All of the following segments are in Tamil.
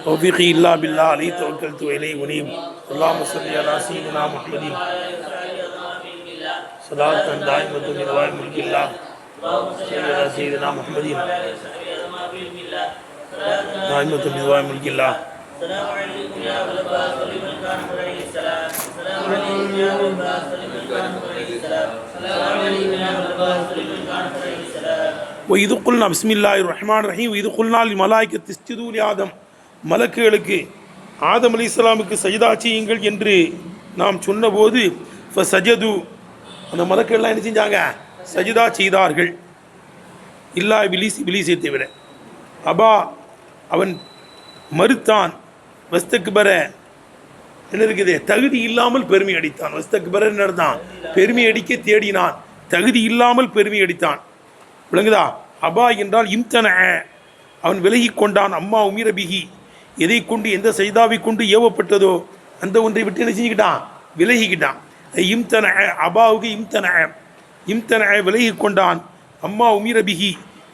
توفيقي إلا بالله عليه توكلت وإليه أنيب. اللهم صل على سيدنا محمد صلاة دائمة بدوام ملك الله. صل على سيدنا محمد دائمة بدوام ملك الله. السلام عليكم يا أبا العباس ولمن كان عليه السلام. السلام عليكم يا أبا العباس ولمن كان عليه السلام. السلام عليكم يا أبا العباس ولمن كان عليه السلام. وإذ قلنا بسم الله الرحمن الرحيم وإذ قلنا للملائكة اسجدوا لآدم மலக்குகளுக்கு ஆதம் அலைஹிஸ்ஸலாமுக்கு சஜதா செய்யுங்கள் என்று நாம் சொன்னபோது ஃபசஜது அந்த மலக்குகள்லாம் என்ன செஞ்சாங்க? சஜதா செய்தார்கள். இல்லா இபிலீஸ், இபிலீஸை தவிர. அபா அவன் மறுத்தான். வஸ்தக்பர என்ன இருக்குது? தகுதி இல்லாமல் பெருமை அடித்தான். வஸ்தக்பர நடந்தான், பெருமை அடிக்க தேடினான், தகுதி இல்லாமல் பெருமை அடித்தான். விளங்குதா? அபா என்றால் இம்தன, அவன் விலகி கொண்டான். அம்மா உமிரபிகி, எதை கொண்டு எந்த சைதாவை கொண்டு ஏவப்பட்டதோ அந்த ஒன்றை விட்டு என்ன செஞ்சுக்கிட்டான்? விலகிக்கிட்டான். இம்தன, அபாவுக்கு இம்தன, இம்தன விலகி கொண்டான். அம்மா உமிரபிகி,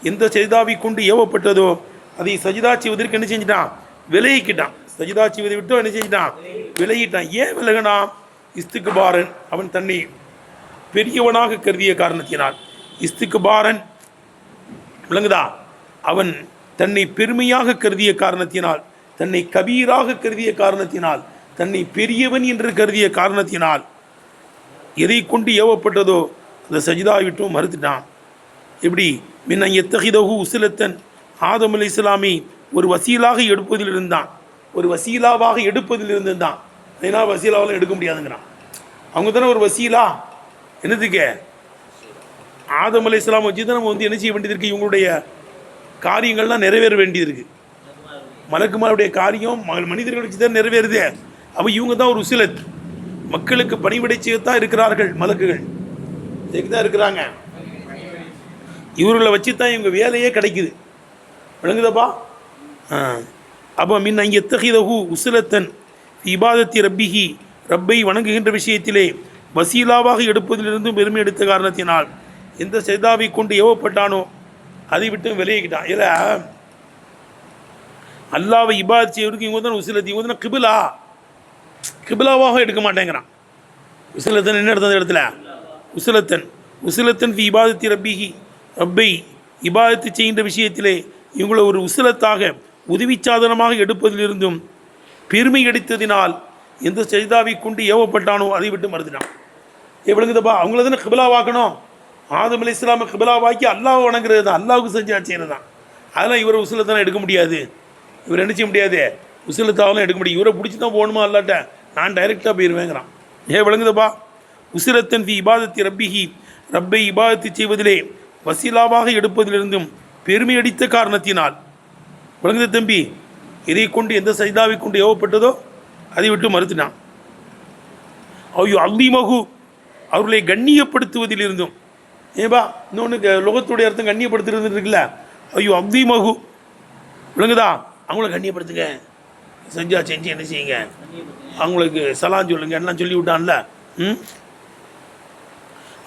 எந்த சைதாவை கொண்டு ஏவப்பட்டதோ அதை சஜிதா செய்வதற்கு என்ன செஞ்சிட்டான்? விலகிக்கிட்டான். சஜிதா செய்வதை விட்டு என்ன செஞ்சிட்டான்? விலகிட்டான். ஏன் விலகினா? இஸ்திக்பாரன், அவன் தன்னை பெரியவனாக கருதிய காரணத்தினால். இஸ்திக்பாரன், விளங்குதா? அவன் தன்னை பெருமையாக கருதிய காரணத்தினால், தன்னை கபீராக கருதிய காரணத்தினால், தன்னை பெரியவன் என்று கருதிய காரணத்தினால் எதை கொண்டு ஏவப்பட்டதோ அந்த சஜிதா விட்டும் மறுத்துட்டான். எப்படி? மின்ன எத்தகிதகு உசிலத்தன், ஆதம் அலைஹிஸ்ஸலாமை ஒரு வசீலாக எடுப்பதில் இருந்தான், ஒரு வசீலாவாக எடுப்பதில் இருந்தான். அதனால் வசீலாவெல்லாம் எடுக்க முடியாதுங்கிறான். அவங்க தானே ஒரு வசீலா. என்னதுக்கு? ஆதம் அலைஹிஸ்ஸலாம் வச்சு தான் நம்ம என்ன செய்ய வேண்டியது இருக்குது? இவங்களுடைய காரியங்கள்லாம் நிறைவேற வேண்டியது இருக்குது. மலக்குமாருடைய காரியம் மனிதர்கள் வச்சு தான் நிறைவேறுது. அப்போ இவங்க தான் ஒரு உசிலத், மக்களுக்கு பணிவிடைச்சியத்தான் இருக்கிறார்கள். மலக்குகள் இதுக்கு தான் இருக்கிறாங்க. இவர்களை வச்சு தான் இவங்க வேலையே கிடைக்குது. விளங்குதப்பா? அப்போ மின் அங்கே எத்தகிதகு உசிலத்தன் இபாதத்தி ரப்பிஹி, ரப்பை வணங்குகின்ற விஷயத்திலே வசீலாவாக எடுப்பதிலிருந்தும் பெருமை எடுத்த காரணத்தினால் எந்த சைதாவை கொண்டு ஏவப்பட்டானோ அதை விட்டு விலகிக்கிட்டான். இல்லை, அல்லாவை இபாதத் செய்வதற்கு இவங்க தான் உசிலத்து, இவங்க தான் கிபிலா, கிபிலாவாக எடுக்க மாட்டேங்கிறான். உசிலத்தன் என்ன எடுத்த இடத்துல? உசிலத்தன், உசிலத்தன் ஃபி இபாதத்தி ரப்பிஹி, ரப்பை இபாதத்து செய்கின்ற விஷயத்திலே இவங்களை ஒரு உசிலத்தாக உதவி சாதனமாக எடுப்பதிலிருந்தும் பெருமை எடுத்ததினால் எந்த சஜிதாவை கொண்டு ஏவப்பட்டானோ அதை விட்டு மறுத்துட்டான். விளங்குதப்பா? அவங்கள தானே கிபிலாவாக்கணும். ஆதம் அலைஹிஸ்ஸலாமை கிபிலாவாக்கி அல்லாஹ் வணங்குறது தான், அல்லாவுக்கு செஞ்சு செய்கிறது தான். அதெல்லாம் இவரை உசிலத்தான எடுக்க முடியாது. இவர் என்ன செய்ய முடியாது? உசிலத்தாவெல்லாம் எடுக்க முடியும். இவரை பிடிச்சி தான் போகணுமா? அல்லாட்ட நான் டைரெக்டாக போயிடுவேங்கிறான். விளங்குதப்பா? உசிலத்தன் ஃபி இபாதத்தி ரப்பிஹி, ரப்பை இபாதத்து செய்வதிலே வசீலாவாக எடுப்பதிலிருந்தும் பெருமை அடித்த காரணத்தினால். விளங்குத தம்பி? இதை கொண்டு எந்த சஜிதாவை கொண்டு ஏவப்பட்டதோ அதை விட்டு மறுத்துட்டான். ஐயோ அல்லிமகு, அவர்களை கண்ணியப்படுத்துவதில் இருந்தும். ஏன்பா இன்னொன்று லோகத்துடைய அர்த்தம் கண்ணியப்படுத்துறது இருக்குல்ல? ஐயோ அப்திமகு, விளங்குதா? அவங்கள கண்ணியப்படுத்துங்க, செஞ்சா செஞ்சு என்ன செய்யுங்க, அவங்களுக்கு சலான் சொல்லுங்க எல்லாம் சொல்லி விட்டான்ல.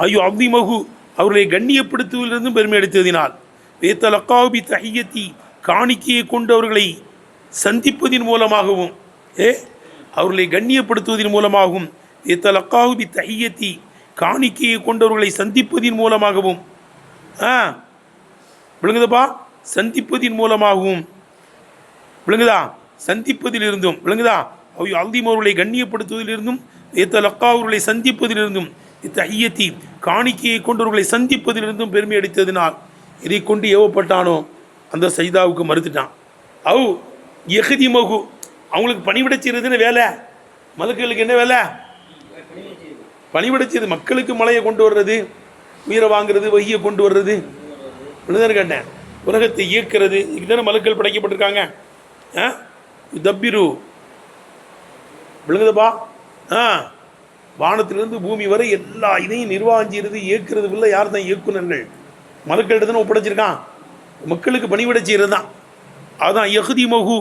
ஐயோ அப்திமகு, அவர்களை கண்ணியப்படுத்துவதிலிருந்தும் பெருமை எடுத்ததினால். வேத்தலக்காபி தஹியத்தி, காணிக்கையை கொண்டு அவர்களை சந்திப்பதின் மூலமாகவும், அவர்களை கண்ணியப்படுத்துவதன் மூலமாகவும், வேத்தலக்காபி தஹியத்தி, காணிக்கையை கொண்டவர்களை சந்திப்பதின் மூலமாகவும், விளங்குதப்பா? சந்திப்பதின் மூலமாகவும், விளங்குதா? சந்திப்பதிலிருந்தும், விளங்குதா? அவை அல்தீம் அவர்களை கண்ணியப்படுத்துவதிலிருந்தும், ஏத்தலக்கா அவர்களை சந்திப்பதிலிருந்தும், ஐயத்தி காணிக்கையை கொண்டவர்களை சந்திப்பதிலிருந்தும் பெருமை அடித்ததினால் இதை கொண்டு ஏவப்பட்டானோ அந்த சஜிதாவுக்கு மறுத்துட்டான். அவ் எஹதி மகு, அவங்களுக்கு பணிவிடை செய்யறதுன்னு வேலை. மலக்குகளுக்கு என்ன வேலை? பணிவிடைச்சது. மக்களுக்கு மலையை கொண்டு வர்றது, உயிரை வாங்கிறது, வகியை கொண்டு வர்றது. இப்படிதான் கேட்டேன். உலகத்தை இயக்கிறது, இதுதானே மலக்கள் படைக்கப்பட்டிருக்காங்க. தப்பிரு, விளங்குதப்பா? வானத்திலிருந்து பூமி வரை எல்லா இதையும் நிர்வாகம் செய்கிறது, இயக்கிறது இல்லை. யார் தான் இயக்குனர்கள்? மலக்கள்கிட்ட தானே ஒப்படைச்சிருக்கான். மக்களுக்கு பணிவிடை செய்கிறது தான். அதுதான் எஹதி மகு,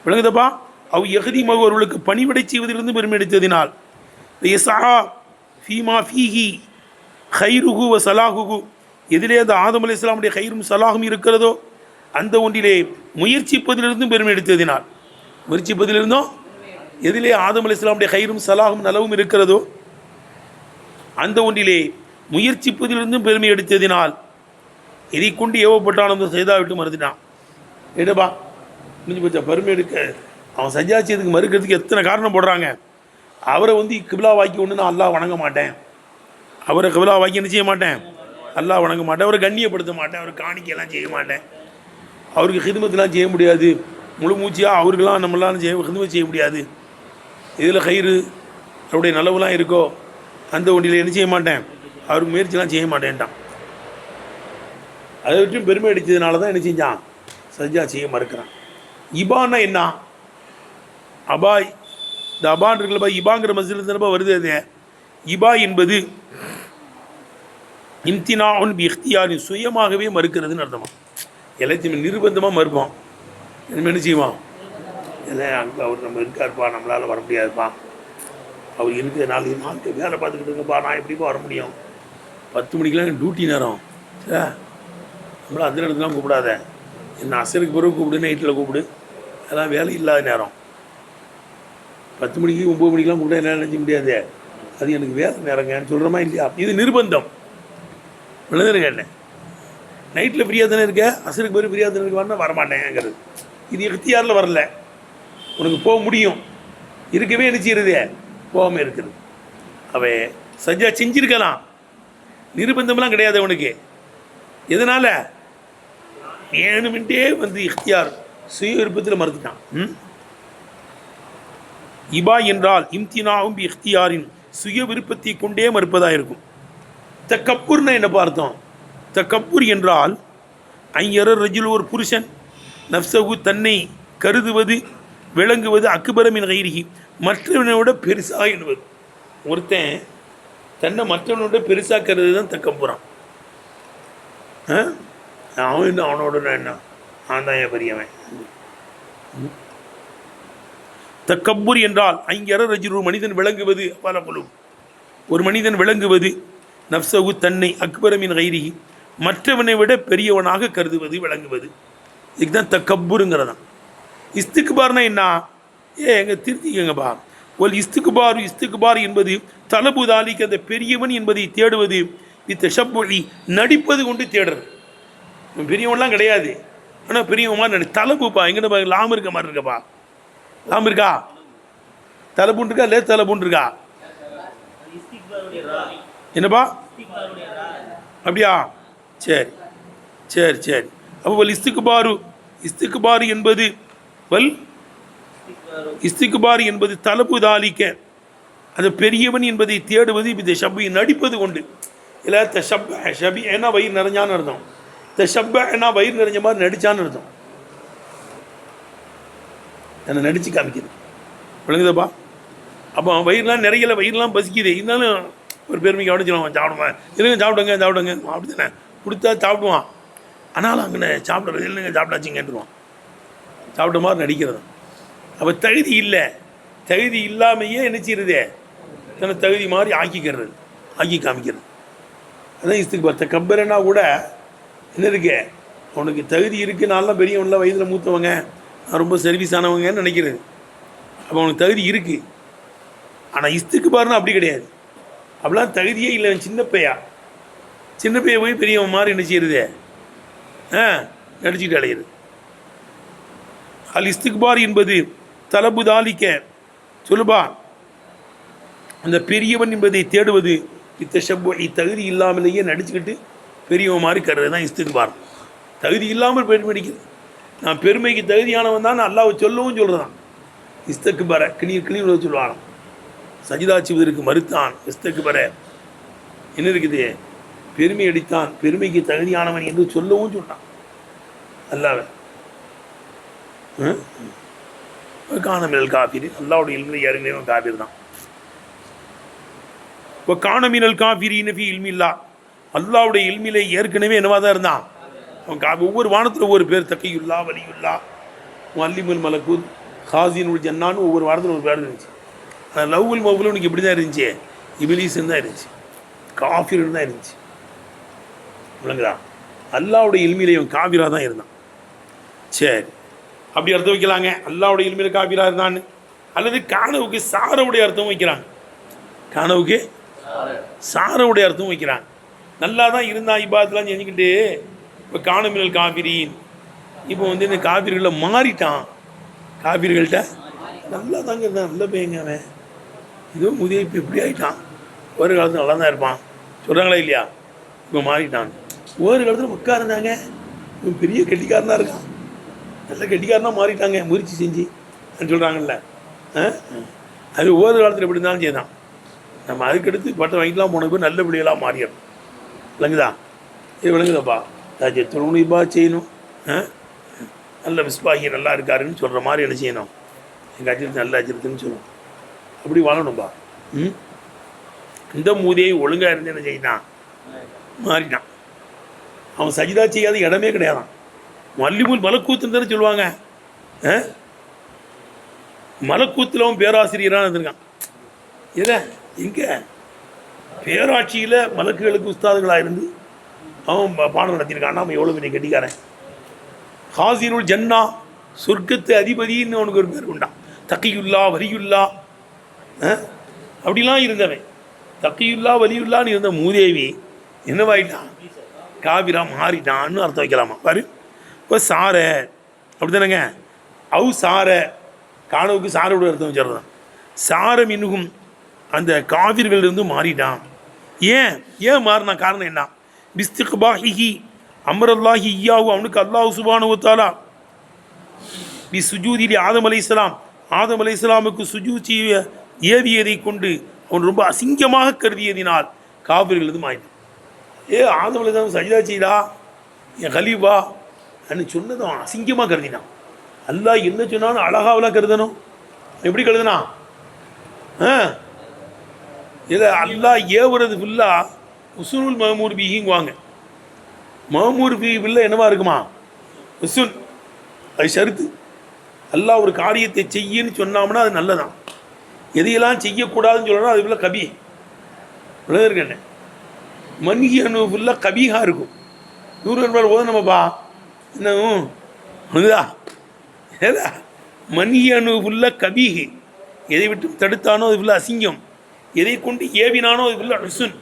விளங்குதப்பா? அவ் எஹதி மகு, அவர்களுக்கு பணிவிடை செய்வதிலிருந்து பெருமை அடித்ததினால். ஃபீமா ஃபீஹி ஹைருஹு வ சலாஹுஹு, எதிலே அந்த ஆதம் அலைஹிஸ்ஸலாமுடைய ஹைரும் சலாஹும் இருக்கிறதோ அந்த ஒன்றிலே முயற்சிப்பதிலிருந்தும் பெருமை எடுத்ததினால், முயற்சிப்பதிலிருந்தும் எதிலே ஆதம் அலைஹிஸ்ஸலாமுடைய ஹைரும் சலாஹும் நலவும் இருக்கிறதோ அந்த ஒன்றிலே முயற்சிப்பதிலிருந்தும் பெருமை எடுத்ததினால் இதை கொண்டு ஏவப்பட்டான் அந்த செய்தா விட்டு மறுத்துட்டான். எடுப்பா முடிஞ்சு போச்சா. பெருமை எடுக்க அவன் சஜ்ஜாச்சியதுக்கு மறுக்கிறதுக்கு எத்தனை காரணம் போடுறாங்க. அவரை கிபிலா வாக்கி ஒன்று நான் அல்லாஹ் வணங்க மாட்டேன், அவரை கிபிலா வாக்கி என்ன செய்ய மாட்டேன், அல்லாஹ் வணங்க மாட்டேன், அவரை கண்ணியப்படுத்த மாட்டேன், அவரை காணிக்கையெல்லாம் செய்ய மாட்டேன், அவருக்கு ஹிதுமத்தெலாம் செய்ய முடியாது, முழு மூச்சியாக அவருக்கெல்லாம் நம்மளாம் ஹிதுமத் செய்ய முடியாது, இதில் கயிறு அவருடைய நலவுலாம் இருக்கோ அந்த ஒன்றில் என்ன செய்ய மாட்டேன், அவருக்கு முயற்சிலாம் செய்ய மாட்டேன்ட்டான். அதை விட்டு பெருமை அடித்ததுனால தான் என்ன செஞ்சான், சஜ்ஜா செய்ய மறுக்கிறான். இபான்னா என்ன, அபாய், இந்த அபான் இருக்குல்லப்பா, இபாங்கிற மஸ்ஜித்ல வருது. அது இபா என்பது இம்தினாஉன் பி இக்தியாரின், சுயமாகவே மறுக்கிறதுன்னு அர்த்தமா. எல்லாத்தையுமே நிர்பந்தமாக மறுப்பான். என்ன செய்வான், எல்லாம் அங்கே அவர் நம்ம இருக்காருப்பா, நம்மளால் வர முடியாதுப்பா, அவர் இருக்கிற நாளைக்கு வேலை பார்த்துக்கிட்டு இருக்கப்பா, நான் எப்படிப்பா வர முடியும், 10 மணிக்கெலாம் டியூட்டி நேரம், சார் நம்மள அந்த நேரத்துலாம் கூப்பிடாத, என்ன அசருக்கு பிறகு கூப்பிடு, நைட்டில் கூப்பிடு, அதெல்லாம் வேலை இல்லாத நேரம். 10 மணிக்கு 9 மணிக்கெலாம் கூப்பிட்டா என்ன நினைக்க முடியாது, அது எனக்கு வேலை நேரங்கன்னு சொல்கிறோமா இல்லையா. இது நிர்பந்தம். விழுந்துரு கேட்டேன், நைட்டில் ஃப்ரீயாக தானே இருக்க, அசருக்கு பிறகு ஃப்ரீயாக தானே இருக்க, வரமாட்டேங்கிறது. இது இக்தியாரில் வரல, உனக்கு போக முடியும், இருக்கவே என்ன செய்யறது, போகாமல் இருக்குது. அவை சஜ்ஜா செஞ்சிருக்கலாம், நிர்பந்தம்லாம் கிடையாது அவனுக்கு. எதனால் வேணுமென்றே இக்தியார் சுய விருப்பத்தில் மறுத்துட்டான். இபா என்றால் இம்தினாவும் இக்தியாரின், சுய விருப்பத்தை கொண்டே மறுப்பதாக இருக்கும். தக்கப்பூர்னா என்ன பார்த்தோம், தக்கப்பூர் என்றால் ஐயர ரஜுல், ஒரு புருஷன், நஃப்ஸஹு தன்னை கருதுவது விளங்குவது, அக்பரமின் கைரிகி மற்றவனோட பெருசாக என்பது. ஒருத்தன் தன்னை மற்றவனோட பெருசாக கருது தான் தக்கப்புறான். அவன் என்ன, அவனோட என்ன, நான் தான் என் பெரியவன். தக்கப்புர் என்றால் ஐயர ரஜுல், ஒரு மனிதன் விளங்குவது, பல குழு, ஒரு மனிதன் விளங்குவது, நஃப்ஸஹு தன்னை, அக்பரமின் கைரிகி மற்றவனை விட பெரியவனாக கருதுவது விளங்குவது, இதுதான் தக்கப்புருங்கிறதான். இஸ்திக்பார்னா என்ன, எங்க திருத்திக்கங்கப்பா. ஒரு இஸ்திக்பார் என்பது தலபுதாலிக்கு, அந்த பெரியவன் என்பதை தேடுவது, தஷப்புலி நடிப்பது கொண்டு தேடுறது. பெரியவன்லாம் கிடையாது, ஆனால் பெரியவன் மாதிரி தலபுப்பா, எங்கிட்ட லாம் இருக்க மாதிரி இருக்கப்பா, லாம் இருக்கா, தலைப்புண்டு இருக்கா, லே தலைப்புண்டு இருக்கா, என்னப்பா அப்படியா, சரி சரி சரி. அப்போ இஸ்திக்பாரு என்பது இஸ்திக்பார் என்பது தலபுதாலிக்க, அந்த பெரியவன் என்பதை தேடுவது, இந்த ஷப்பை நடிப்பது கொண்டு. இல்லை ஷபி ஏன்னா வயிறு நிறைஞ்சான்னு அர்த்தம், ஷப்ப ஏன்னா வயிறு நிறைஞ்ச மாதிரி நடிச்சான்னு அர்த்தம், என்னை நடித்து காமிக்குது, விளங்குதப்பா. அப்போ வயிறுலாம் நிறையல, வயிறுலாம் பசிக்குது, இருந்தாலும் ஒரு பெருமைக்கு கவனிச்சிடுவான், சாப்பிடுவேன் இல்லைங்க, சாப்பிடுங்க அப்படி தானே கொடுத்தா சாப்பிடுவான். ஆனாலும் அங்கே சாப்பிட்றது இல்லைங்க, சாப்பிட்டாச்சுங்கன்றுவான், சாப்பிட்ட மாதிரி நடிக்கிறது. அப்போ தகுதி இல்லை, தகுதி இல்லாமையே என்ன செய்யறது, தன்னை தகுதி மாதிரி ஆக்கி காமிக்கிறது. அதான் இஸ்திக்பார். தக்கபுர்னா கூட என்ன இருக்கு, அவனுக்கு தகுதி இருக்குது, நான்லாம் பெரியவன்ல, வயதில் மூத்தவங்க, நான் ரொம்ப சர்வீஸ் ஆனவங்கன்னு நினைக்கிறது. அப்போ அவனுக்கு தகுதி இருக்குது. ஆனால் இஸ்திக்பார்னா அப்படி கிடையாது, அப்படிலாம் தகுதியே இல்லை, சின்ன பைய போய் பெரியவன் மாதிரி என்ன செய்யறது, நடிச்சுக்கிட்டு அலையிறது. அல் இஸ்திக்பார் என்பது தலபுதாலிக்க சொல்லுபா, அந்த பெரியவன் என்பதை தேடுவது, தகுதி இல்லாமலேயே நடிச்சுக்கிட்டு பெரியவன் மாதிரி கருது தான் இஸ்திக்பார். தகுதி இல்லாமல் பெருமை அடிக்கிறது. நான் பெருமைக்கு தகுதியானவன் தான் அல்லாஹ் சொல்லவும் சொல்கிறதான். இஸ்திக்பார கிணீர் சொல்லுவான், சஜிதா செய்வதற்கு மறுத்தான். இஸ்திக்பார என்ன இருக்குது, பெருமை அடித்தான், பெருமைக்கு தகுதியானவன் என்று சொல்லவும் சொன்னான் அல்லாஹ். காணமினல் காஃபிர், அல்லாவுடைய இல்மில் ஏற்கனவே காஃபிர் தான். இப்போ காணமினல் காஃபிரின் ஃபீ இல்மில்லா, அல்லாவுடைய இல்மிலே ஏற்கனவே என்னவா தான் இருந்தான் அவன். ஒவ்வொரு வானத்தில் ஒவ்வொரு பேர், தக்கியுல்லா, வலியுல்லா, முல்லிமுல் மலக்கூத், ஹாசினுல் ஜன்னான்னு ஒவ்வொரு வாரத்தில் ஒரு பேர் இருந்துச்சு. ஆனால் லவ்வுல் மவுலுனுக்கு இப்படி தான் இருந்துச்சு, இபிலீஸ்ன்னு தான் இருந்துச்சு, காஃபிர்னு தான் இருந்துச்சு. விளங்குதா, அல்லாவுடைய இல்மிலே இவன் காஃபிராக தான் இருந்தான். சரி, அப்படி அர்த்தம் வைக்கலாங்க. அல்லாவுடைய இல்மில் காபிரா இருந்தான்னு. அல்லது கானவுக்கு சாரவுடைய அர்த்தம் வைக்கிறாங்க. கானவுக்கு சாரவுடைய அர்த்தம் வைக்கிறாங்க. நல்லா தான் இருந்தான், இபாதெலாம் செஞ்சுக்கிட்டு இப்போ காணுமினல் காபிரின், இப்போ வந்து இந்த காபிர்களில் மாறிட்டான். காபிர்கள்ட்ட நல்லா தாங்க இருந்தான், நல்ல பையங்க அவன், இதுவும் முதிய இப்போ இப்படி ஆகிட்டான், ஒரு காலத்தில் நல்லா தான் இருப்பான் சொல்கிறாங்களா இல்லையா? இப்போ மாறிட்டான். ஒரு காலத்தில் மக்கா இருந்தாங்க, இவன் பெரிய கெட்டிக்காரனாக இருக்கான், நல்ல கெட்டிக்காரனாக மாறிட்டாங்க முயற்சி செஞ்சு சொல்கிறாங்கல்ல. அது ஒவ்வொரு காலத்தில் எப்படி இருந்தாலும் செய்தான். நம்ம அதுக்கடுத்து பட்டம் வாங்கிக்கலாம் போன போய் நல்ல பிள்ளைகளாக மாறிடும். விளங்குதா? இது விளங்குதாப்பா, தொழுபா செய்யணும். நல்ல விஸ்பாகி நல்லா இருக்காருன்னு சொல்கிற மாதிரி என்ன செய்யணும்? எங்கள் அஜித்து நல்ல அஜித்துன்னு சொல்லணும். அப்படி வாழணும்பா. இந்த மூதியை ஒழுங்காக இருந்து என்ன செய்யினான்? மாறிட்டான். அவன் சஜிதா செய்யாத இடமே கிடையாதான். மல்லிமுல் மலக்கூத்துன்னு தானே சொல்லுவாங்க. மலக்கூத்தில் அவன் பேராசிரியராக இருந்திருக்கான். ஏதா எங்கே பேராட்சியில் மலக்குகளுக்கு உஸ்தாதுகளாக இருந்து அவன் பாடம் நடத்தியிருக்கான். அவன் எவ்வளோ பெரிய கட்டிக்காரன். ஹாசிருல் ஜன்னா, சொர்க்கத்து அதிபதினு அவனுக்கு ஒரு பேர் உண்டான். தக்கியுல்லா வலியுல்லா அப்படிலாம் இருந்தவன். தக்கியுல்லா வலியுல்லான்னு இருந்த மூதேவி என்னவாயிட்டான்? காபிரா மாறிட்டான்னு அர்த்தம் வைக்கலாமா பாரு. இப்போ சார அப்படி தானேங்க. அவு சார, காணவுக்கு சாரோட அர்த்தம் வச்சிடறான். சாரம் இன்னும் அந்த காவிர்கள் இருந்து மாறிட்டான். ஏன் மாறினா? காரணம் என்ன? பிஸ்திக்பாஹிஹி அம்ரல்லாஹி இய்யாஹு, அவனுக்கு அல்லாஹ் சுப்ஹானஹு வ தஆலா பி சுஜூதி ஆதம் அலைஹிஸ்ஸலாம், ஆதம் அலைஹிஸ்ஸலாமுக்கு சுஜூத் செய்ய ஏவியதை கொண்டு அவன் ரொம்ப அசிங்கமாக கருதியதினால் காவிர்கள் இருந்து மாறிட்டான். ஆதம் அலைஹிஸ்ஸலாம் சஜிதா செய்தா என் கலீஃபா அன்னு சொன்னது அவன் அசிங்கமாக கருதினான். அல்லாஹ் என்ன சொன்னாலும் அழகாவெல்லாம் கருதணும். எப்படி கருதுனா? இதை அல்லாஹ் ஏவுறது ஃபுல்லாக உசூல் மஹமூர் பிஹிங்குவாங்க. மஹமூர் பி பில்ல என்னவா இருக்குமா? உசூல், அது ஷருத்து. அல்லாஹ் ஒரு காரியத்தை செய்யன்னு சொன்னோம்னா அது நல்லதான். எதையெல்லாம் செய்யக்கூடாதுன்னு சொல்லணும் அது ஃபுல்லாக கபி இருக்கேன். மன்ஹி அனு ஃபுல்லாக கபீஹாக இருக்கும். 100 ரூபாய் போதும் நம்மப்பா என்னவும் அதுதா ஏதா மன்ஹி அனு ஃபுல்லாக கபீஹு, எதை விட்டு தடுத்தானோ அது ஃபுல்லாக அசிங்கம், எதை கொண்டு ஏவினானோ அது ஃபுல்லாக ஹுஸ்ன்.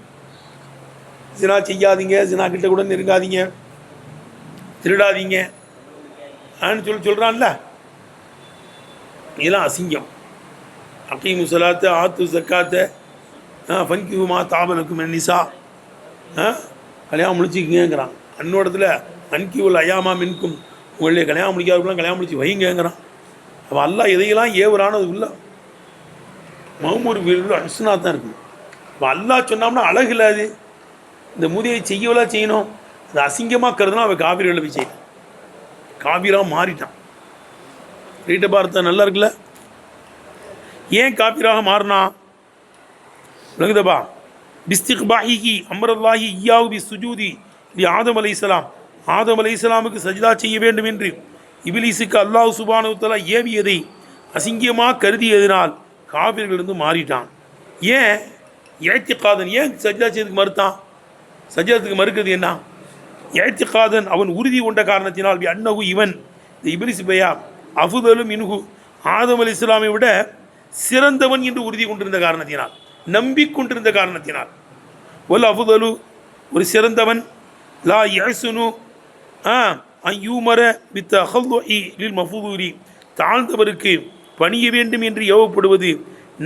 ஜினா செய்யாதீங்க, ஜினா கிட்ட கூட நெருங்காதீங்க, திருடாதீங்க அப்படின்னு சொல்கிறான்ல, இதெல்லாம் அசிங்கம். அகீமு ஸலாத்த ஆத்து ஸக்காத்த ஃபன்கிஹு மா தாபலக்கும் மினன் நிசா, கல்யாணம் முடிச்சுக்குங்கிறான். அன்னோடத்தில் அன்கிவுல் அயாமா மின்கும், உங்களுடைய கல்யாணம் முடிக்காதவங்களாம் கல்யாணம் முடிச்சு வைங்கிறான். அப்போ அல்லாஹ் எதையெல்லாம் ஏவுறானோ அது இல்லை மஹமூர் வீடு அனுசுனா தான் இருக்கும். இப்போ அல்லாஹ் சொன்னோம்னா அழகு இல்லை. அது இந்த முதியை செய்யவெல்லாம் செய்யணும். அது அசிங்கமாக கருதுனா அவன் காவிரியில் போய் செய்யும். காவிராக மாறிட்டான். ரீட்ட பார்த்தா நல்லா இருக்குல்ல? ஏன் காபிராக மாறினா? விளங்குதப்பா? பிஸ்திக்பாஹிஹி அம்ரல்லாஹி இய்யாஹு பி சுஜூதி லி ஆதம் அலைஹிஸ்ஸலாம், ஆதம் அலைஹிஸ்ஸலாமுக்கு சஜிதா செய்ய வேண்டும் என்று இபிலீஸுக்கு அல்லாஹ் சுப்ஹானஹு வ தஆலா ஏவியதை அசிங்கமாக கருதியதினால் காபிர்களிலிருந்து மாறிட்டான். ஏன் இஅ்திகாதன், ஏன் சஜிதா செய்யறதுக்கு மறுத்தான்? சஜிதாத்துக்கு மறுக்கிறது என்ன? இஅ்திகாதன், அவன் உறுதி கொண்ட காரணத்தினால், அன்னஹு இவன் இந்த இபிலீஸ் பையா அஃதலு மின்ஹு, ஆதம் அலைஹிஸ்ஸலாமை விட சிறந்தவன் என்று உறுதி கொண்டிருந்த காரணத்தினால், நம்பிக்கொண்டிருந்த காரணத்தினால், ஒல் அஃதலு ஒரு சிறந்தவன், லா யஹ்சுனு அய்யூமர பித் தஹல்லுஇ லில் மஃதூலி, தாழ்ந்தவருக்கு பணிய வேண்டும் என்று ஏவப்படுவது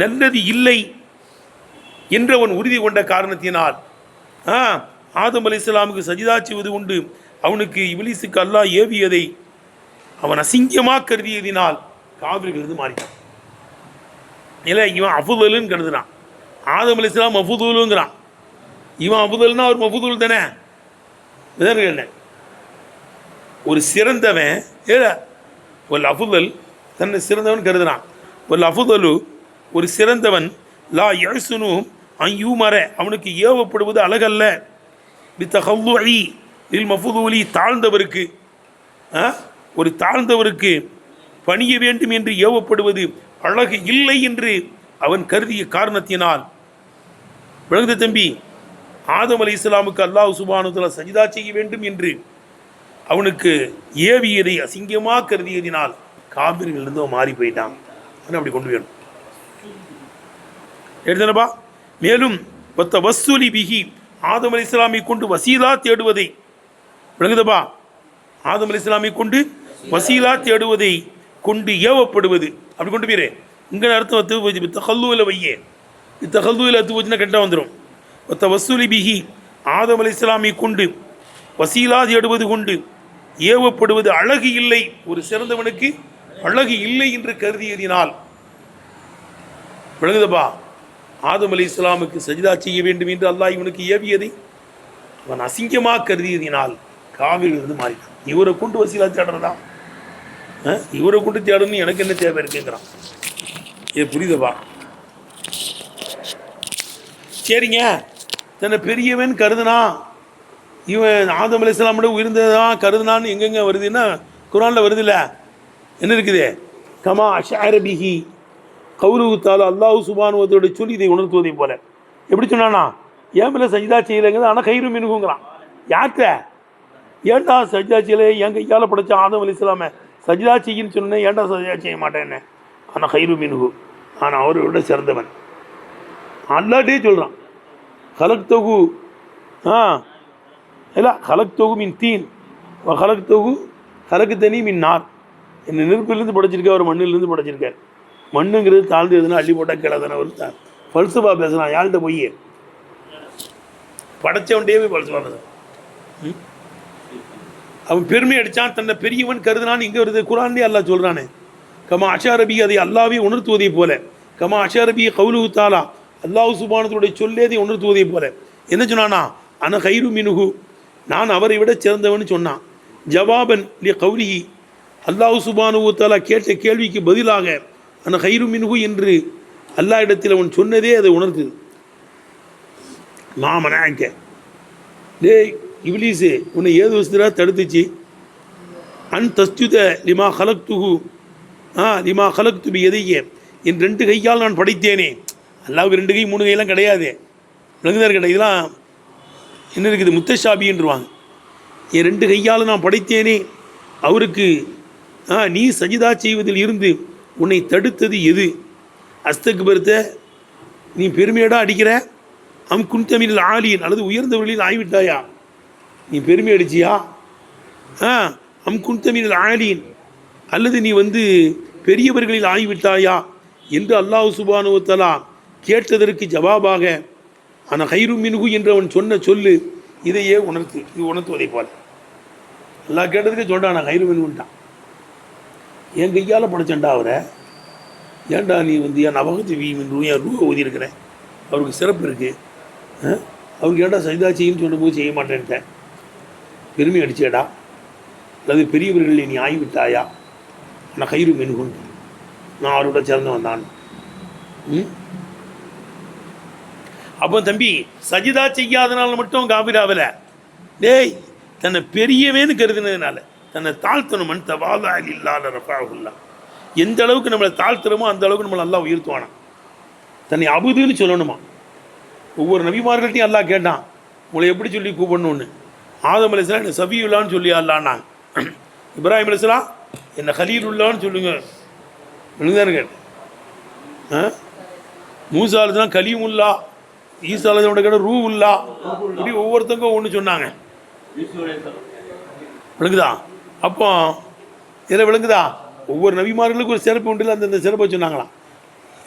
நல்லது இல்லை என்றவன் உறுதி கொண்ட காரணத்தினால் ஆதம் அலைஹிஸ்ஸலாமுக்கு சஜிதா செய்வது உண்டு அவனுக்கு இப்லீஸுக்கு அல்லாஹ் ஏவியதை அவன் அசிங்கமாக கருதியதினால் காபிர்கள் மாறிட்டான். இல்லை, இவன் அஃதலுன்னு கருதுனான். ஆதம் அலைஹிஸ்ஸலாம் மஃதூலுங்கிறான். இவன் அஃதல்னா ஒரு மஃதூல் தானே. என்ன ஒரு சிறந்தவன் ஒரு அஃதல் தன்னை சிறந்தவன் கருதுனான். ஒரு அஃதலு ஒரு சிறந்தவன், லா யஹ்சுனு அய்யூமர அவனுக்கு ஏவப்படுவது அழகல்ல, பித்தஹல்லுஇ லில் மஃதூலி தாழ்ந்தவருக்கு ஒரு தாழ்ந்தவருக்கு பணிய வேண்டும் என்று ஏவப்படுவது அழகு இல்லை என்று அவன் கருதிய காரணத்தினால். விளங்குத தம்பி? ஆதம் அலைஹிஸ்ஸலாமுக்கு அல்லாஹ் சுப்ஹானஹு வ தஆலா சஜிதா செய்ய வேண்டும் என்று அவனுக்கு ஏவியதை அசிங்கமாக கருதியதினால் காபிரிலிருந்து அவன் மாறி போயிட்டான். அப்படி கொண்டு போயிடும் எடுத்தனப்பா. மேலும் பத்த வசூலி பிகி ஆதம் அலி இஸ்லாமை கொண்டு வசீலா தேடுவதை விளங்குதப்பா. ஆதம் அலி இஸ்லாமை கொண்டு வசீலா தேடுவதை கொண்டு ஏவப்படுவது அப்படி கொண்டு போயிரு. இங்கே அர்த்தம் வத்து போச்சு தகல்லுவில் வையே தகல்லுவில் அத்து போச்சுன்னா கெட்டால் வந்துடும். பத்த வசூலி பிகி ஆதம் அலி இஸ்லாமை கொண்டு வசீலா தேடுவது கொண்டு ஏவப்படுவது அழகு இல்லை, ஒரு சிறந்தவனுக்கு அழகு இல்லை என்று கருதியதினால் விளங்குதப்பா. ஆதம் அலி இஸ்லாமுக்கு சஜிதா செய்ய வேண்டும் என்று அல்லாஹ் இவனுக்கு ஏவியதை அவன் அசிங்கமாக கருதியதினால் காவிலிருந்து மாறினான். இவரை கொண்டு வசீலா தேடுறதா, இவரை கொண்டு தேடணும் எனக்கு என்ன தேவை இருக்குங்கிறான். இது புரியுதப்பா. சரிங்க, தன்னை பெரியவன் கருதுனா இவன் ஆதம் அலி இஸ்லாமோட உயர்ந்ததான் கருதுனான்னு எங்கெங்க வருதுன்னா குரானில் வருது இல்லை. என்ன இருக்குது? கமா அஷாரபிஹி கௌரவத்தால் அல்லாஹு சுபானுவத்தோட சொல்லி இதை உணர்த்துவதை போல. எப்படி சொன்னானா? ஏன் மேலே சஜிதா செய்யலைங்கிறது ஆனால் கயிறு மினுகுங்கிறான். யார்கிட்ட? ஏன்டா சஜிதா செய்யலை? என் கையால் படைச்ச ஆதம் அலி இஸ்லாமை சஜிதா செய்யின்னு சொன்னேன், ஏன்டா சஜிதா செய்ய மாட்டேன்னு. ஆனால் கயிறு மினுகு, ஆனால் அவரோட சிறந்தவன் அல்லாட்டே சொல்கிறான். ஹலக் தொகு இல்லை ஹலக் தொகு மின் தீன் ஹலக் தொகு ஹலக்கு தனி மின் நார். என்னை நெருப்பிலிருந்து படைச்சிருக்கார், அவர் மண்ணிலிருந்து படைச்சிருக்கார். மண்ணுங்கிறது தாழ்ந்து எதுனா அள்ளி போட்டால் கிளதான ஒரு பல்சுபா பேசலாம். யார்கிட்ட போய் படைச்சவன்டே போய் பல்சுபா பேசுறான். அவன் பெருமை அடித்தான், தன்னை பெரியவன் கருதுனான்னு இங்கே வருது குரான்லேயே அல்லாஹ் சொல்கிறானே. கமா அஷாரபி அதை அல்லாவே உணர்த்துவதை போல. கமா அஷாரபி கவுலு தாலா அல்லாஹ் சுபானத்துடைய சொல்லேதை உணர்த்துவதை போல. என்ன சொன்னானா? அன கைரு மினுகு, நான் அவரை விட சிறந்தவன் சொன்னான். ஜவாபன் லி கௌலிஹி, அல்லாஹ் சுபானு தாலா கேட்ட கேள்விக்கு பதிலாக அன கைரு மினுகு என்று அல்லாஹ் இடத்தில் அவன் சொன்னதே அதை உணர்த்துது. மாமனாக்க டே இப்லீஸு, உன்னை ஏது வசதியாக தடுத்துச்சு. அன் தஸ்துத லிமா ஹலக்துகு லிமா ஹலக்து பி எதையே, என் 2 கையால் நான் படைத்தேனே. அல்லாவுக்கு 2 கை 3 கையெல்லாம் கிடையாது, விளங்குதார் கிடையாது. இதெல்லாம் என்ன இருக்குது? முத்தஷாபின்றுவாங்க. என் 2 கையால் நான் படைத்தேனே, அவருக்கு நீ சஜிதா செய்வதில் இருந்து உன்னை தடுத்தது எது? அஸ்தக்பர்த்த, நீ பெருமையடா அடிக்கிற. அம் குன்தமில் ஆலியன், அல்லது உயர்ந்தவர்களில் ஆகிவிட்டாயா? நீ பெருமை அடிச்சியா? அம் குன்தமில் ஆலியன், அல்லது நீ பெரியவர்களில் ஆகிவிட்டாயா என்று அல்லாஹ் சுப்ஹானஹு வ தஆலா கேட்டதற்கு ஜவாபாக ஆனால் கைரு மின்ஹு என்று அவன் சொன்ன சொல்லு இதையே இது உணர்த்துவதை போல. அல்லாஹ் கேட்டதுக்கு சொல்கிறான், நான் கைரு மின்ஹுன்ட்டான். என் கையால் படைச்சேன்டா அவரை. ஏன்டா நீ என் நவகத்து வீமின் என் ரூவை ஊதியிருக்கிறேன், அவருக்கு சிறப்பு இருக்குது, அவருக்கு ஏன்டா சஜிதா செய்யுன்னு சொல்லும்போது செய்ய மாட்டேன்ட்டேன். பெருமை அடிச்சேடா, அல்லது பெரியவர்களை நீ ஆகிவிட்டாயா? நான் கைரு மின்ஹுன், நான் அவரோட சிறந்தவன் தான். அப்போ தம்பி, சஜிதா செய்யாதனால மட்டும் காபிராவில் டேய், தன்னை பெரியவேன்னு கருதினதுனால தன்னை தாழ்த்தணும். மன் தவாலா இல்லாத ரஃபாஹுல்லா, எந்த அளவுக்கு நம்மளை தாழ்த்துறோமோ அந்த அளவுக்கு நம்மளை நல்லா உயர்த்துவானா. தன்னை அபுதுன்னு சொல்லணுமா. ஒவ்வொரு நபிமார்கள்ட்டையும் அல்லாஹ் கேட்டான், உங்களை எப்படி சொல்லி கூப்பிடணுன்னு. ஆதம் அலைஹிஸ்ஸலாம் என்னை சபியுல்லான்னு சொல்லி அல்லான்னா, இப்ராஹிம் அலைஹிஸ்ஸலாம் என்னை கலீலுல்லான்னு சொல்லுங்க தானே கேட்டேன். மூசா அலைஹிஸ்ஸலாம் கலீமுல்லா, ஈசா அலைஹிஸ்ஸலாமோட கேட்ட ரூ உல்லா, இப்படி ஒவ்வொருத்தங்க ஒன்று சொன்னாங்க. விளங்குதா? அப்போ இதில் விளங்குதா? ஒவ்வொரு நபிமார்களுக்கும் ஒரு சிறப்பு உண்டு, அந்தந்த சிறப்பை சொன்னாங்களாம்.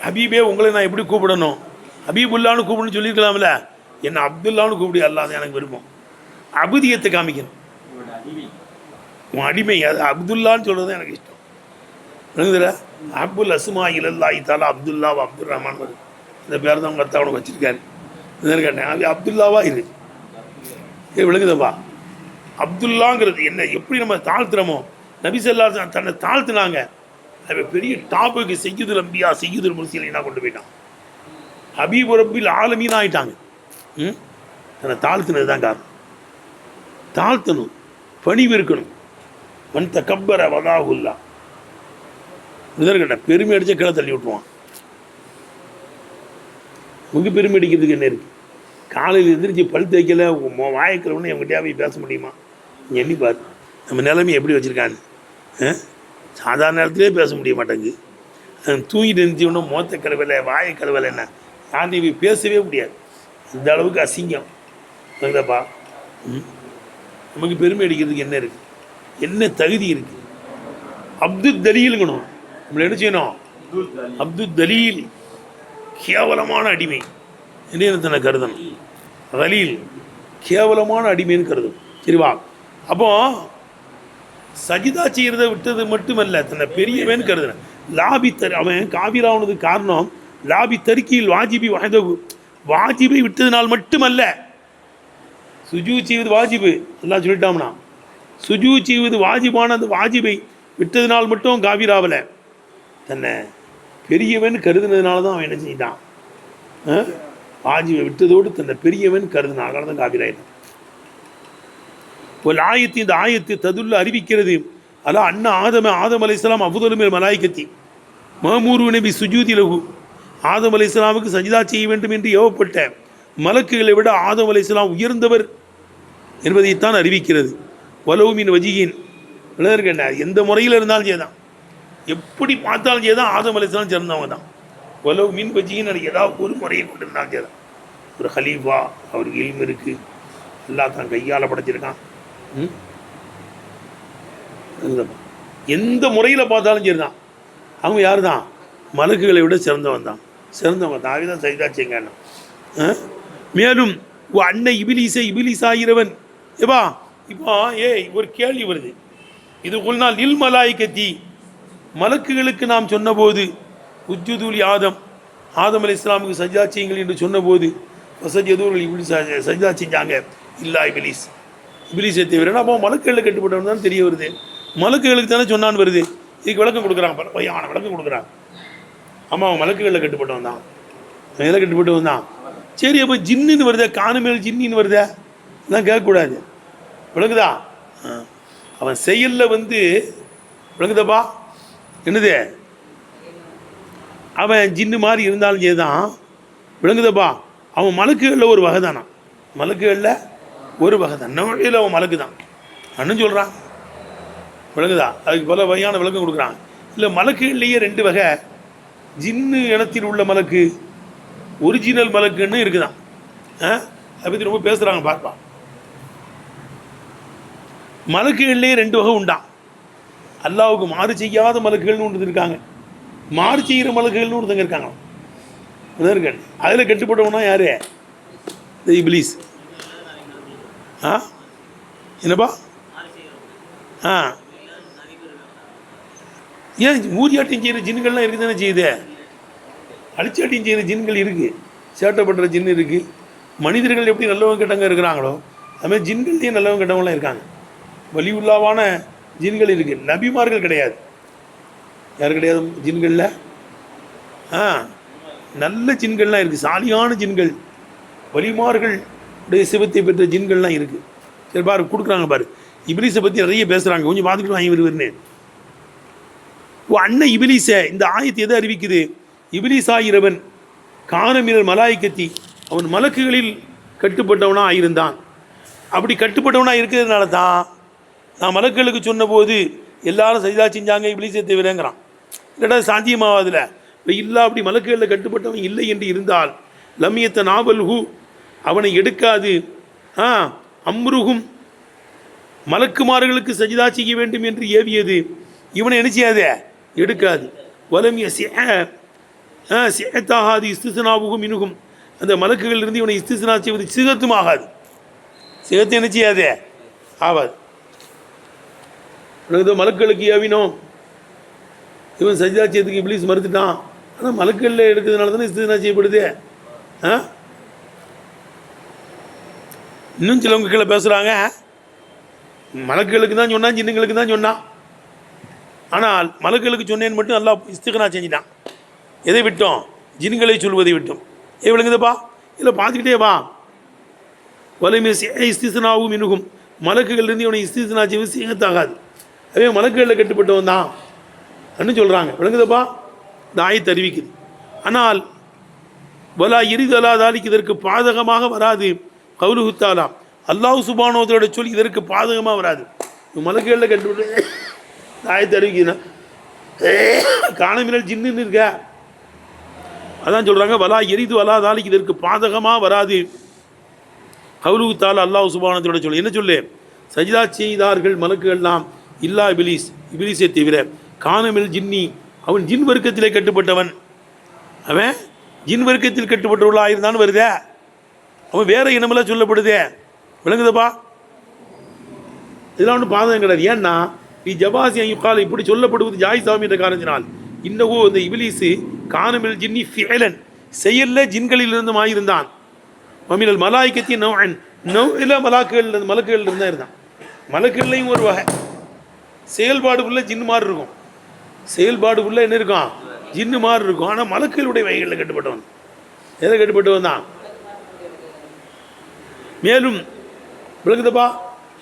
ஹபீபே, உங்களை நான் எப்படி கூப்பிடணும்? ஹபீபுல்லான்னு கூப்பிடணும்னு சொல்லியிருக்கலாம்ல. என்ன அப்துல்லான்னு கூப்பிடு, அல்லாத எனக்கு விருப்பம். அபுதியத்தை காமிக்கணும். உன் அடிமை அது அப்துல்லான்னு சொல்கிறது எனக்கு இஷ்டம். விளங்குதுல? அபுல் அஸ்மா இலல்லாஹி தஆலா அப்துல்லா அப்துல் ரஹ்மான் வருது. இந்த பேர் தான் உங்கள் அத்தா அவனுக்கு வச்சிருக்காரு. இதுன்னு கேட்டேன், அது அப்துல்லாவா இரு. விளங்குதப்பா? அப்துல்லாங்கிறது என்ன, எப்படி நம்ம தாழ்த்துறோமோ, நபி ஸல்லல்லாஹு அலைஹி வஸல்லம் தன்னை தாழ்த்துனாங்க. அது பெரிய டாப்புக்கு செய்யுதுல் அம்பியா செய்யுதுல் முர்சலீனா கொண்டு போயிட்டான். ஹபீபு ரப்பில் ஆலமீன் ஆகிட்டாங்க. தன்னை தாழ்த்துனது தான் காரணம். தாழ்த்தணும், பணிவு இருக்கணும். மன் தகப்பர வதாஹுல்லா, இதற்கிட்ட பெருமை அடித்த கீழே தள்ளி விட்டுருவான். உங்க பெருமை அடிக்கிறதுக்கு என்ன இருக்குது? காலையில் எந்திரிச்சு பல் தேய்க்கல வாய்க்கிறவனு என்கிட்டயா போய் பேச முடியுமா? நீ எண்ணி பாரு. நம்ம நிலைமை எப்படி வச்சுருக்கான்னு. சாதாரண நேரத்திலே பேச முடிய மாட்டேங்குது. தூங்கிட்டு இருந்துச்சு மோத்த கழுவலை வாயை கழுவலை என்ன யார்ட்டையும் பேசவே முடியாது. இந்த அளவுக்கு அசிங்கம் புரியுதாப்பா. நமக்கு பெருமை அடிக்கிறதுக்கு என்ன இருக்குது, என்ன தகுதி இருக்குது? அப்துல் தலீலுங்கணும். நம்மளை என்ன செய்யணும்? அப்துல் தலீல் கேவலமான அடிமை என்ன கருதணும். தலீல் கேவலமான அடிமைன்னு கருதும். சரிவா? அப்போ சஜிதா செய்கிறத விட்டது மட்டுமல்ல, தன்னை பெரியவன் கருதுனேன். லாபி அவன் காபிரானது காரணம் லாபி தருக்கியில் வாஜிபி வஹதஹு, வாஜிபை விட்டதுனால் மட்டுமல்ல. சுஜூத் செய்வது வாஜிபு எல்லாம் சொல்லிட்டோம்னா, சுஜூத் செய்வது வாஜிபான அந்த வாஜிபை விட்டதுனால் மட்டும் காபிராவலை, தன்னை பெரியவன் கருதுனதுனால தான் அவன் என்ன செஞ்சிட்டான். வாஜிபை விட்டதோடு தன்னை பெரியவன் கருதுனால தான் காபிராயிட்டான். ஒரு ஆயத்து, இந்த ஆயத்து ததுல்ல அறிவிக்கிறது அல்ல அண்ணா ஆதம் அலைஹிஸ்ஸலாம் அஃதலுமில் மலாயிகத்தி மஅமூரு நபி சுஜூதி லஹு, ஆதம் அலைஹிஸ்ஸலாமுக்கு சஜிதா செய்ய வேண்டும் என்று ஏவப்பட்ட மலக்குகளை விட ஆதம் அலைஹிஸ்ஸலாம் உயர்ந்தவர் என்பதைத்தான் அறிவிக்கிறது. வலவு மின் வஜிகின் என்ன, எந்த முறையில் இருந்தாலும் செய்தான், எப்படி பார்த்தாலும் செய்தான் ஆதம் அலைஹிஸ்ஸலாம் சிறந்தவங்க தான். வலவு மின் வஜிகின் ஏதாவது ஒரு முறையை கொண்டு இருந்தாலும் செய்தான். ஒரு ஹலீஃபா, அவருக்கு இல்மு இருக்குது, எல்லாம் தான் கையால் படைச்சிருக்கான். எந்த முறையில் பார்த்தாலும் சரிதான், அவங்க யார் தான்? மலக்குகளை விட சிறந்தவன் தான், சிறந்தவங்க தான். தான் சஜிதா செய்யுங்க. மேலும் அன்னை இபிலிசாகிறவன் ஏப்பா இப்போ ஒரு கேள்வி வருது. இது ஒரு நாள் நில் மலாய்கத்தி, மலக்குகளுக்கு நாம் சொன்னபோது உஜ்ஜுதுலி ஆதம் அலைஹிஸ்ஸலாமுக்கு சஜிதா செய்யுங்கள் என்று சொன்னபோது சஜிதா செஞ்சாங்க இல்லா இபிலிஸை தவிர. அப்போ மலக்குகளில் கட்டுப்பட்டவன் தான் தெரிய வருது. மலக்குகளுக்கு தானே சொன்னான்னு வருது. இதுக்கு விளக்கம் கொடுக்குறாங்க, பையான விளக்கம் கொடுக்குறாங்க. ஆமாம், அவன் மலக்குகளில் கட்டுப்பட்டவன் தான், மேலே கட்டுப்பட்டவன் தான். சரி, அப்போ ஜின்னுன்னு வருதே, காணுமேல் ஜின்னின்னு வருதே, இதெல்லாம் கேட்கக்கூடாது. விளக்குதா? அவன் செயலில் விளக்குதப்பா என்னது, அவன் ஜின்னு மாதிரி இருந்தாலும் சரிதான். விளங்குதப்பா? அவன் மலக்குகளில் ஒரு வகை தானா, மலக்குகளில் ஒரு வகை தான். நோயில் அவன் மலக்கு தான் அண்ணன் சொல்கிறான். விளங்குதா? அதுக்கு பல வகையான விளக்கம் கொடுக்குறான். இல்லை, மலக்குகள்லேயே ரெண்டு வகை. ஜின்னு இனத்தில் உள்ள மலக்கு, ஒரிஜினல் மலக்குன்னு இருக்குதான். அதை பற்றி ரொம்ப பேசுகிறாங்க, பார்ப்பா. மலக்குகள்லேயே ரெண்டு வகை உண்டான். அல்லாவுக்கு மாறு செய்யாத மலக்குகள்னு ஒன்று இருக்காங்க, மாறு செய்கிற மலக்குகள்னு ஒருத்தங்க இருக்காங்க. அதில் கட்டுப்பட்டவனா யார்? இந்த இப்லீஸ். என்னப்பா? ஏன் ஊரியாட்டியம் செய்கிற ஜின்கள்லாம் இருக்குது தானே செய்யுது. அடிச்சாட்டியம் செய்கிற ஜின்கள் இருக்குது, சேட்டை பண்ணுற ஜின்னு இருக்குது. மனிதர்கள் எப்படி நல்லவங்க கெட்டவங்க இருக்கிறாங்களோ அதுமாதிரி ஜின்கள்லேயும் நல்லவங்க கெட்டவங்களாம் இருக்காங்க. வலி உள்ளாவான ஜின்கள் இருக்குது, நபிமார்கள் கிடையாது. யார் கிடையாது ஜின்களில்? நல்ல ஜின்கள்லாம் இருக்குது, சாலியான ஜின்கள், வலிமார்கள் உடைய சிவத்தை பெற்ற ஜின்கள்லாம் இருக்குது. சரி பாரு, கொடுக்குறாங்க பாரு. இபிலிஸை பற்றி நிறைய பேசுகிறாங்க, கொஞ்சம் பார்த்துக்கிட்டு வாங்கி வருவேன்னு. அன்னை இபிலிஸை இந்த ஆயத்து எதை அறிவிக்குது? இபிலிஸ் ஆகிறவன் காணமினல் மலாய்கத்தி, அவன் மலக்குகளில் கட்டுப்பட்டவனாக இருந்தான். அப்படி கட்டுப்பட்டவனாக இருக்கிறதுனால தான் நான் மலக்குகளுக்கு சொன்னபோது எல்லாரும் சஜிதா செஞ்சாங்க இபிலிஸை தவிரங்கிறான். இல்லைடா சாத்தியமாவதில்லை. இப்போ இல்லை, அப்படி மலக்குகளில் கட்டுப்பட்டவன் இல்லை என்று இருந்தால் லம்யத்த நாவல்ஹு, அவனை எடுக்காது. அம்ருகும், மலக்குமார்களுக்கு சஜிதா செய்ய வேண்டும் என்று ஏவியது இவனை என்ன செய்யாது? எடுக்காது. வலமிய சிஹத்தாகாது இஸ்திஸ்னாவுகும் இனுகும், அந்த மலக்குகளிலிருந்து இவனை இஸ்திஸ்னா செய்வது சிகத்தும் ஆகாது. சிகத்து என்ன செய்யாது? ஆகாது. மலக்குகளுக்கு ஏவினோம், இவன் சஜிதா செய்யறதுக்கு இப்லீஸ் மறுத்துட்டான். ஆனால் மலக்குகளில் எடுக்கிறதுனால தானே இஸ்திஸ்னா செய்யப்படுது. இன்னும் சிலவங்க கீழே பேசுகிறாங்க, மலக்குகளுக்கு தான் சொன்னான், ஜின்னுங்களுக்கு தான் சொன்னான். ஆனால் மலக்குகளுக்கு சொன்னேன்னு மட்டும் நல்லா இஸ்திக்னா செஞ்சிட்டான். எதை விட்டோம்? ஜின்களை சொல்வதை விட்டோம். விளங்குதப்பா? இல்லை பார்த்துக்கிட்டே வா. வலிமை இஸ்திஸ்னாவும் இனுகும், மலக்குகள்லேருந்து இவனை இஸ்திஸ்னா செய்வது சிகத்தாகாது. அதே மலக்குகளில் கட்டுப்பட்டவன் தான் அப்படின்னு சொல்கிறாங்க. விளங்குதப்பா? இந்த ஆயத்தை அறிவிக்குது. ஆனால் வலா எரிதலா தாலிக்கு இதற்கு பாதகமாக வராது. கவுலுஹு தஆலா, அல்லாஹ் சுப்ஹானஹு வ தஆலா சொல்லி இதற்கு பாதகமாக வராது. மலக்குகளில் கட்டுப்பட்டு தாயத்தை அறிவிக்கணும் காணமினல் ஜின்னு இருக்கா. அதான் சொல்கிறாங்க வலா எரிது வலா தாலிக்கு இதற்கு பாதகமாக வராது. கவுலுக்கு தால அல்லாஹ் சுப்ஹானஹு சொல்லு என்ன சொல்லு, சஜிதா செய்தார்கள் மலக்குகள்லாம் இல்லா இபிலிஸை தவிர, காணமில் ஜின்னி அவன் ஜின் வர்க்கத்திலே கட்டுப்பட்டவன், அவன் ஜின் வர்க்கத்தில் கட்டுப்பட்டவர்களாக இருந்தான்னு வருதே, அவன் வேற இனமெல்லாம் சொல்லப்படுதே, விளங்குதப்பா. இதெல்லாம் ஒன்றும் பாதகம் கிடையாது. ஏன்னா ஜபாசி ஐயுக்கால் இப்படி சொல்லப்படுவது ஜாயிசாமி என்ற காரணத்தினால், இன்னவோ இந்த இபிலிஸு காணமில் ஜின்னி ஃபியலன் செயல்ல ஜின்களிலிருந்து ஆயிருந்தான், மமினல் மலாய்க்கத்தி நௌஇல மலக்குகள் இருந்தால் இருந்தான். மலக்குகள்லையும் ஒரு வகை செயல்பாடு உள்ள ஜின்னு மாதிரி இருக்கும், செயல்பாடு உள்ள என்ன இருக்கும் ஜின்னு மாதிரி இருக்கும். ஆனால் மலக்குகளுடைய வகைகளில் கட்டுப்பட்டவன், எதை கட்டுப்பட்டவன் தான். மேலும் விளக்குதப்பா,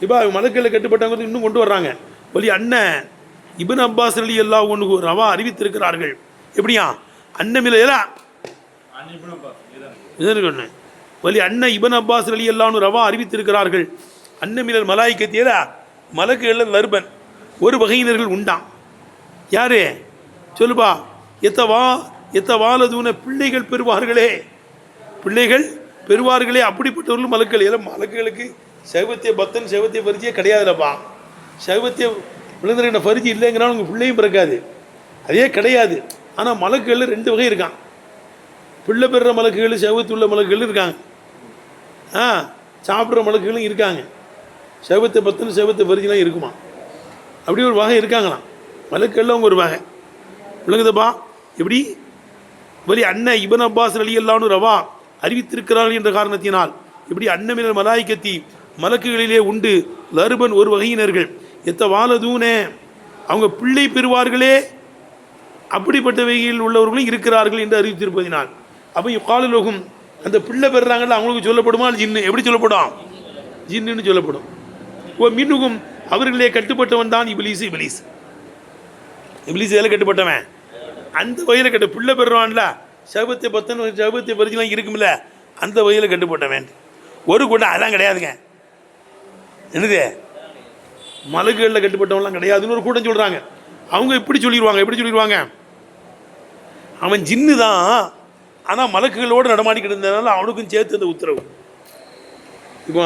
இப்போ மலக்குகளில் கட்டுப்பட்டவங்க இன்னும் கொண்டு வர்றாங்க. வலி அண்ணன் இப்னு அப்பாஸ் ரலியல்லாஹு அன்ஹு ரவா அறிவித்திருக்கிறார்கள். எப்படியா அண்ணமில இதற்கு வலி அண்ணன் இப்னு அப்பாஸ் ரலியல்லாஹு அன்ஹு ரவா அறிவித்திருக்கிறார்கள். அன்னமிலல் மலாய்க்கத்தியல மலக்குகளில் லர்பன் ஒரு வகையினர்கள் உண்டான். யாரு சொல்லுப்பா, எத்தவாலதூன பிள்ளைகள் பெறுவார்களே, பிள்ளைகள் பெறுவார்களே அப்படிப்பட்டவர்கள் மலக்குகள். எல்லாம் மலக்குகளுக்கு சைவத்திய பத்தன் சைவத்திய பரிச்சியே கிடையாதுலப்பா. சைவத்திய விழுந்திருக்கிற பரிச்சி இல்லைங்கிறாலும் உங்கள் பிள்ளையும் பிறக்காது, அதே கிடையாது. ஆனால் மலக்குகளில் ரெண்டு வகை இருக்கான். பிள்ளை பெறுற மலக்குகள் சைவத்துள்ள மலக்குகள் இருக்காங்க, சாப்பிட்ற மலக்குகளும் இருக்காங்க. சைவத்தை பத்தன் சைவத்தை பரிச்சிலாம் இருக்குமா, அப்படி ஒரு வகை இருக்காங்களாம். மலக்குகளில் அவங்க ஒரு வகை விளங்குதப்பா. எப்படி வலி அண்ணன் இப்னு அப்பாஸ் ரலியல்லாஹு அன்ஹு ரவா அறிவித்திருக்கிறார்கள் என்ற காரணத்தினால், இப்படி அன்னமினல் மலாய்க்கத்தி மலக்குகளிலே உண்டு லர்பன் ஒரு வகையினர்கள், எத்தவாலதூனே அவங்க பிள்ளை பெறுவார்களே அப்படிப்பட்ட வகையில் உள்ளவர்களும் இருக்கிறார்கள் என்று அறிவித்திருப்பதினால், அப்போ காலலோகம் அந்த பிள்ளை பெறுறாங்கல்ல அவங்களுக்கு சொல்லப்படுமா ஜின்னு, எப்படி சொல்லப்படும் ஜின்னுன்னு சொல்லப்படும். ஓ மின்னுகும் அவர்களே கட்டுப்பட்டவன் தான் இபிலிஸ். இபிலிஸ் எதில் கட்டுப்பட்டவன், அந்த வகையில் கட்டு பிள்ளை பெறுவான்ல சைவத்தை பத்தன் சைவத்தை பரிச்சுலாம் இருக்குமில்ல அந்த வகையில் கட்டுப்பட்டவன். ஒரு கூட்டம் அதெல்லாம் கிடையாதுங்க, என்னது மலக்குகளில் கட்டுப்பட்டவன்லாம் கிடையாதுன்னு ஒரு கூட்டம் சொல்கிறாங்க. அவங்க எப்படி சொல்லிடுவாங்க, அவன் ஜின்னு தான், ஆனால் மலக்குகளோடு நடமாடிக்கிட்டு இருந்ததுனால அவனுக்கும் சேர்த்து அந்த உத்தரவு. இப்போ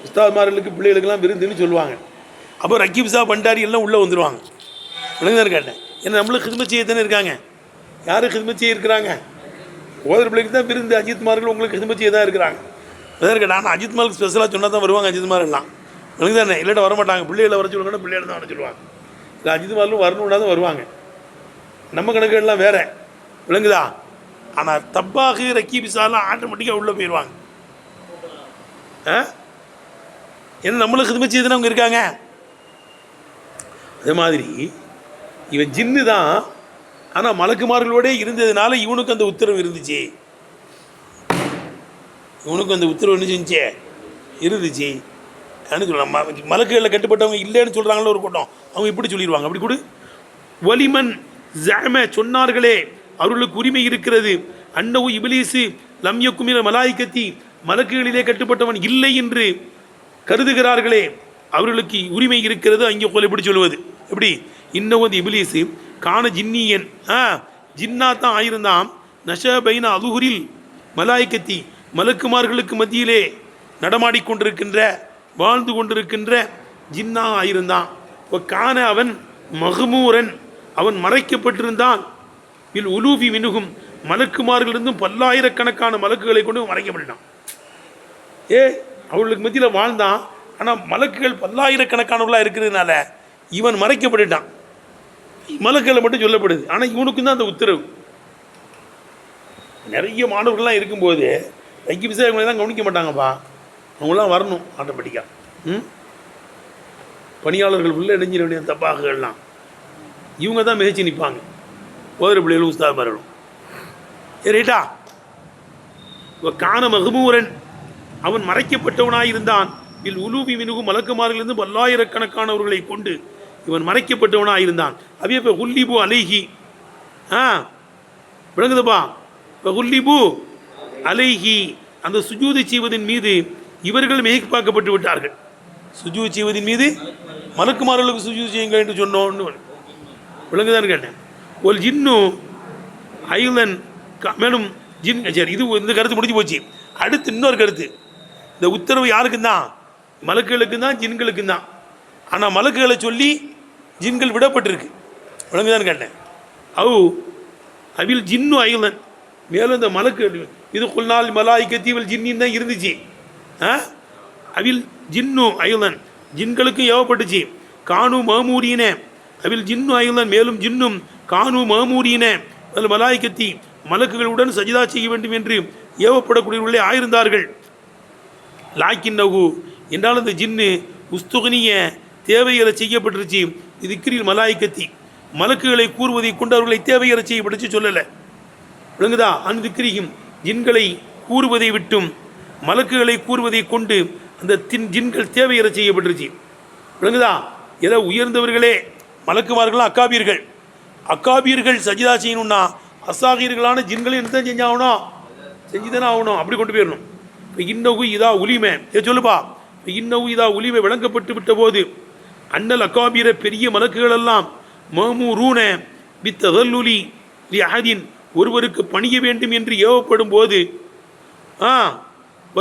உஸ்தாத்மார்களுக்கு பிள்ளைகளுக்கெல்லாம் விருந்துன்னு சொல்லுவாங்க. அப்போ ரக்கீப் சாப் பண்டாரி எல்லாம் உள்ளே வந்துடுவாங்க. விளங்குதான் கேட்டேன், ஏன்னா நம்மளுக்கு ஹிதமத் செய்ய தானே இருக்காங்க. யாரும் ஹிதமத் செய்ய இருக்கிறாங்க, ஓதர் பிள்ளைக்கு தான் விருந்து. அஜித்மார்கள் உங்களுக்கு ஹிதமத் செய்ய தான் இருக்கிறாங்க. அதான் கேட்டேன், ஆனால் அஜித்மாருக்கு ஸ்பெஷலாக சொன்னால் தான் வருவாங்க அஜித்மாரெல்லாம். விளங்குதானே, இல்லாட்ட வரமாட்டாங்க. பிள்ளைகளை வர சொல்லுங்கன்னா பிள்ளைகளை தான் வர சொல்லுவாங்க. இல்லை அஜித்மார்களும் வரணுன்னா தான் வருவாங்க. நம்ம கணக்குகள்லாம் வேறு, விளங்குதா. ஆனால் தப்பாக ரக்கீபிசாலாம் ஆட்டோமேட்டிக்காக உள்ளே போயிடுவாங்க. ஏன்னா நம்மளுக்கு ஹிதமத் செய்துன்னு அவங்க இருக்காங்க. அதே மாதிரி இவன் ஜின்னு தான், ஆனால் மலக்குமார்களோடே இருந்ததுனால இவனுக்கு அந்த உத்தரவு இருந்துச்சு. இவனுக்கு அந்த உத்தரவு என்ன செஞ்சே இருந்துச்சு சொல்லலாம். மலக்குகளில் கட்டுப்பட்டவங்க இல்லைன்னு சொல்கிறாங்களோ ஒரு கூட்டம், அவங்க இப்படி சொல்லிடுவாங்க. அப்படி கூட வலிமன் ஜஅம சொன்னார்களே அவர்களுக்கு உரிமை இருக்கிறது, அன்னவு இபிலிசு லம்யக்குமிர மலாய்க்கத்தி மலக்குகளிலே கட்டுப்பட்டவன் இல்லை என்று கருதுகிறார்களே அவர்களுக்கு உரிமை இருக்கிறது. அங்கே போல எப்படி சொல்லுவது, எப்படி இன்னவது இபிலிசு காண ஜின்னியன் ஜின்னா தான் ஆயிருந்தான், நஷபைன அலுகுரில் மலாய்க்கத்தி மலக்குமார்களுக்கு மத்தியிலே நடமாடிக்கொண்டிருக்கின்ற வாழ்ந்து கொண்டிருக்கின்ற ஜின்னா ஆயிருந்தான். இப்போ காண அவன் மஹ்மூரன் அவன் மறைக்கப்பட்டிருந்தான், இல் உலூஃபி மினுகும் மலக்குமார்களிருந்தும் பல்லாயிரக்கணக்கான மலக்குகளை கொண்டு மறைக்கப்பட்டான். அவர்களுக்கு மத்தியில் வாழ்ந்தான், ஆனால் மலக்குகள் பல்லாயிரக்கணக்கானவர்களாக இருக்கிறதுனால இவன் மறைக்கப்பட்டுட்டான். மலக்குகளை மட்டும் சொல்லப்படுது, ஆனால் இவனுக்கும் தான் அந்த உத்தரவு. நிறைய மாணவர்கள்லாம் இருக்கும்போது வைக்கி விசாரங்களை தான் கவனிக்க மாட்டாங்கப்பா, அவங்களாம் வரணும் ஆட்டோமேட்டிக்காக. பணியாளர்கள் உள்ள இடைஞ்சிட வேண்டிய தப்பாகலாம் இவங்க தான் மிகச்சி நிற்பாங்க, ஓதர பிள்ளைகளும் உஸ்தாத்மார்களும். ரைட்டா. காண மஹ்மூரன் அவன் மறைக்கப்பட்டவனாயிருந்தான், இல் உலூபி மினுகும் மலக்குமாரிலிருந்து பல்லாயிரக்கணக்கானவர்களை கொண்டு இவன் மறைக்கப்பட்டவனாயிருந்தான். அவைய இப்போ ஹுல்லிபு அலைஹி விளங்குதுப்பா. இப்போ ஹுல்லிபு அலைஹி அந்த சுஜூது செய்வதன் மீது இவர்கள் மிகைப்பாக்கப்பட்டு விட்டார்கள். சுஜூது செய்வதன் மீது மலக்குமார்களுக்கு சுஜூது செய்யுங்கள் என்று சொன்னோன்னு விளங்குதான்னு கேட்டேன். ஒரு ஜின்னு ஐலன் மேலும் ஜின். சரி, இது இந்த கருத்து முடிஞ்சு போச்சு. அடுத்து இன்னொரு கருத்து. இந்த உத்தரவு யாருக்கு தான்? மலக்குகளுக்கு தான், ஜின்களுக்கு தான். ஆனால் மலக்குகளை சொல்லி ஜின்கள் விடப்பட்டிருக்கு. விளங்குதான்னு கேட்டேன். அவில் ஜின்னு ஐலன், மேலும் இந்த மலக்கு இது குல்நாள் மலாய்க்கத்தி இவள் ஜின்னின்னு தான் இருந்துச்சு. அவில் ஜின்னு ஐலன், ஜின்களுக்கும் ஏவப்பட்டுச்சு. கானு மாமூரியன அவில் ஜின்னு ஐலன், மேலும் ஜின்னும் கானு மாமூரியன அதில் மலாய்க்கத்தி மலக்குகளுடன் சஜிதா செய்ய வேண்டும் என்று ஏவப்படக்கூடியவர்களே ஆயிருந்தார்கள். லாக்கின் நகு என்றால் அந்த ஜின்னு உஸ்துகனிய தேவைகளை செய்யப்பட்டுருச்சு. இது கிரில் மலாய்க்கத்தி மலக்குகளை கூறுவதை கொண்டு அவர்களை தேவைகளை செய்யப்பட்டுச்சு சொல்லலை. விளங்குதா? அந்த கிரியும் ஜின்களை கூறுவதை விட்டும் மலக்குகளை கூறுவதை கொண்டு அந்த ஜின்கள் தேவைகளை செய்யப்பட்டுருச்சு. விளங்குதா? ஏதோ உயர்ந்தவர்களே மலக்குமார்கள் அக்காபீர்கள். அக்காபீர்கள் சஜிதா செய்யணும்னா அசாகீர்களான ஜின்களை என்ன தான் செஞ்சாகணும்? செஞ்சு தானே ஆகணும். அப்படி கொண்டு போயிடணும். இப்போ இன்னகு இதா உலிமை சொல்லுப்பா. இப்போ இன்னகு இதா உலிமை விளங்கப்பட்டு விட்ட போது அண்ணல் அக்காபீர பெரிய மலக்குகள் எல்லாம் மமூரூன பித்ததல்லுலி லி அஹதின் ஒருவருக்கு பணிய வேண்டும் என்று ஏவப்படும் போது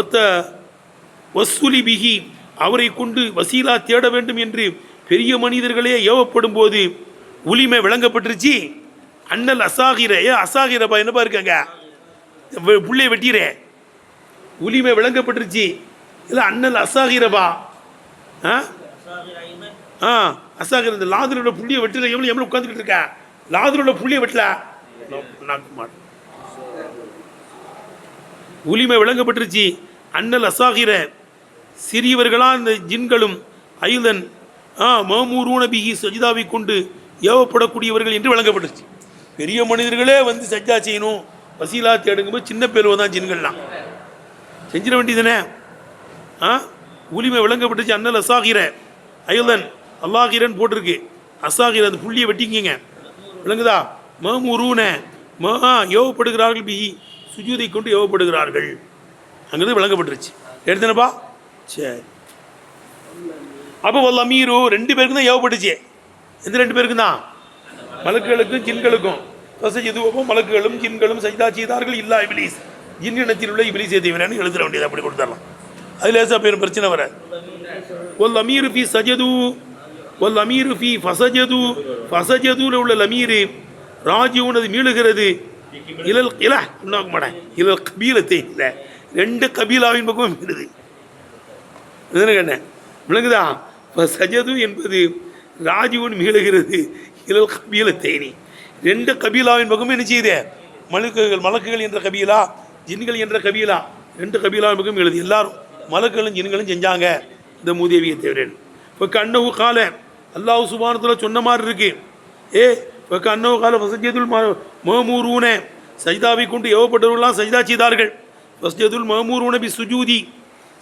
ஒத்த வசூலி பிகி அவரை கொண்டு வசீலா தேட வேண்டும் என்று பெரிய மனிதர்களே ஏவப்படும் போது உலிமை விளங்கப்பட்டுருச்சு. அண்ணல் அசாகிர அசாகிரப்பா என்னப்பா இருக்காங்க புள்ளைய வெட்டிற உலிமை விளங்கப்பட்டுருச்சு. இல்லை அண்ணல் அசாகிரப்பா அசாகிர இந்த லாதுரோட புள்ளியை வெட்டல எவ்வளோ எவ்வளோ உட்காந்துக்கிட்டு இருக்கா? லாதுரோட புள்ளியை வெட்டல உலிமை விளங்கப்பட்டுருச்சு. அண்ணல் அசாகிர சிறியவர்களா இந்த ஜின்களும் ஐலன் மாமூரூன பிகி சஜிதாவை கொண்டு ஏவப்படக்கூடியவர்கள் என்று விளங்கப்பட்டுருச்சு. பெரிய மனிதர்களே வந்து சஜ்ஜா செய்யணும் வசீலா தேடுங்கும்போது சின்ன பேருவ தான் ஜின்கள்லாம் செஞ்சிட வேண்டியதுனே. உலிமை விளங்கப்பட்டுச்சு. அண்ணல் அசாகிர ஐலன் அல்லாஹிரன் போட்டிருக்கு. அசாகிர அந்த புள்ளியை வெட்டிக்கிங்க. விளங்குதா? மாமூரூன ஏவப்படுகிறார்கள் பிஹி சுஜூதை கொண்டு ஏவப்படுகிறார்கள். அங்கிறது விளங்கப்பட்டுருச்சு. எடுத்தனப்பா. சரி, அப்போ அமீரு ரெண்டு பேருக்கு தான் ஏவப்பட்டுச்சு. எந்த ரெண்டு பேருக்கு தான்? மலக்குகளுக்கும் ஜின்களுக்கும். எதுவோ மலக்குகளும் ஜின்களும் சஜிதா செய்தார்கள் இல்லா இபிலீஸ் ஜின் இனத்தில் உள்ள இபிலீஸ் தீவிரன்னு எழுதுற வேண்டியது. அப்படி கொடுத்துடலாம். அது லேசா பேரும் பிரச்சனை வர. ஒல் அமீரு ஃபி சஜது ஒல் அமீரு ஃபி ஃபசஜது ஃபசஜதுல உள்ள லமீரு ராஜிவுன் அது மீளுகிறது. இலல் இல உண்டாக்க மாட்டேன். இலல் கபீலத்தை இல்லை, ரெண்டு கபீலாவின் பக்கமும் மீளுது. என்ன விளங்குதா? சஜது என்பது ராஜிவுன் மீளுகிறது. இலல் கபீலத்தேனி ரெண்டு கபீலாவின் பக்கமும் என்ன செய்யுது? மலக்குகள் என்ற கபீலா, ஜின்கள் என்ற கபீலா, ரெண்டு கபீலாவின் பக்கம் எழுது. எல்லாரும் மலக்குகளும் ஜின்களும் செஞ்சாங்க இந்த மூதேவியை தவிர. இப்போ கண்ணவு கால அல்லாஹ் சுப்ஹானஹு சொன்ன மாதிரி இருக்கு. இப்போ கண்ணவு கால ஃபஸ்ஜதுல் மமூரூன சஜிதாவை கொண்டு ஏவப்பட்டவர்களாம் சஜிதா செய்தார்கள். ஃபஸ்ஜதுல் மமூரூன பி சுஜூதி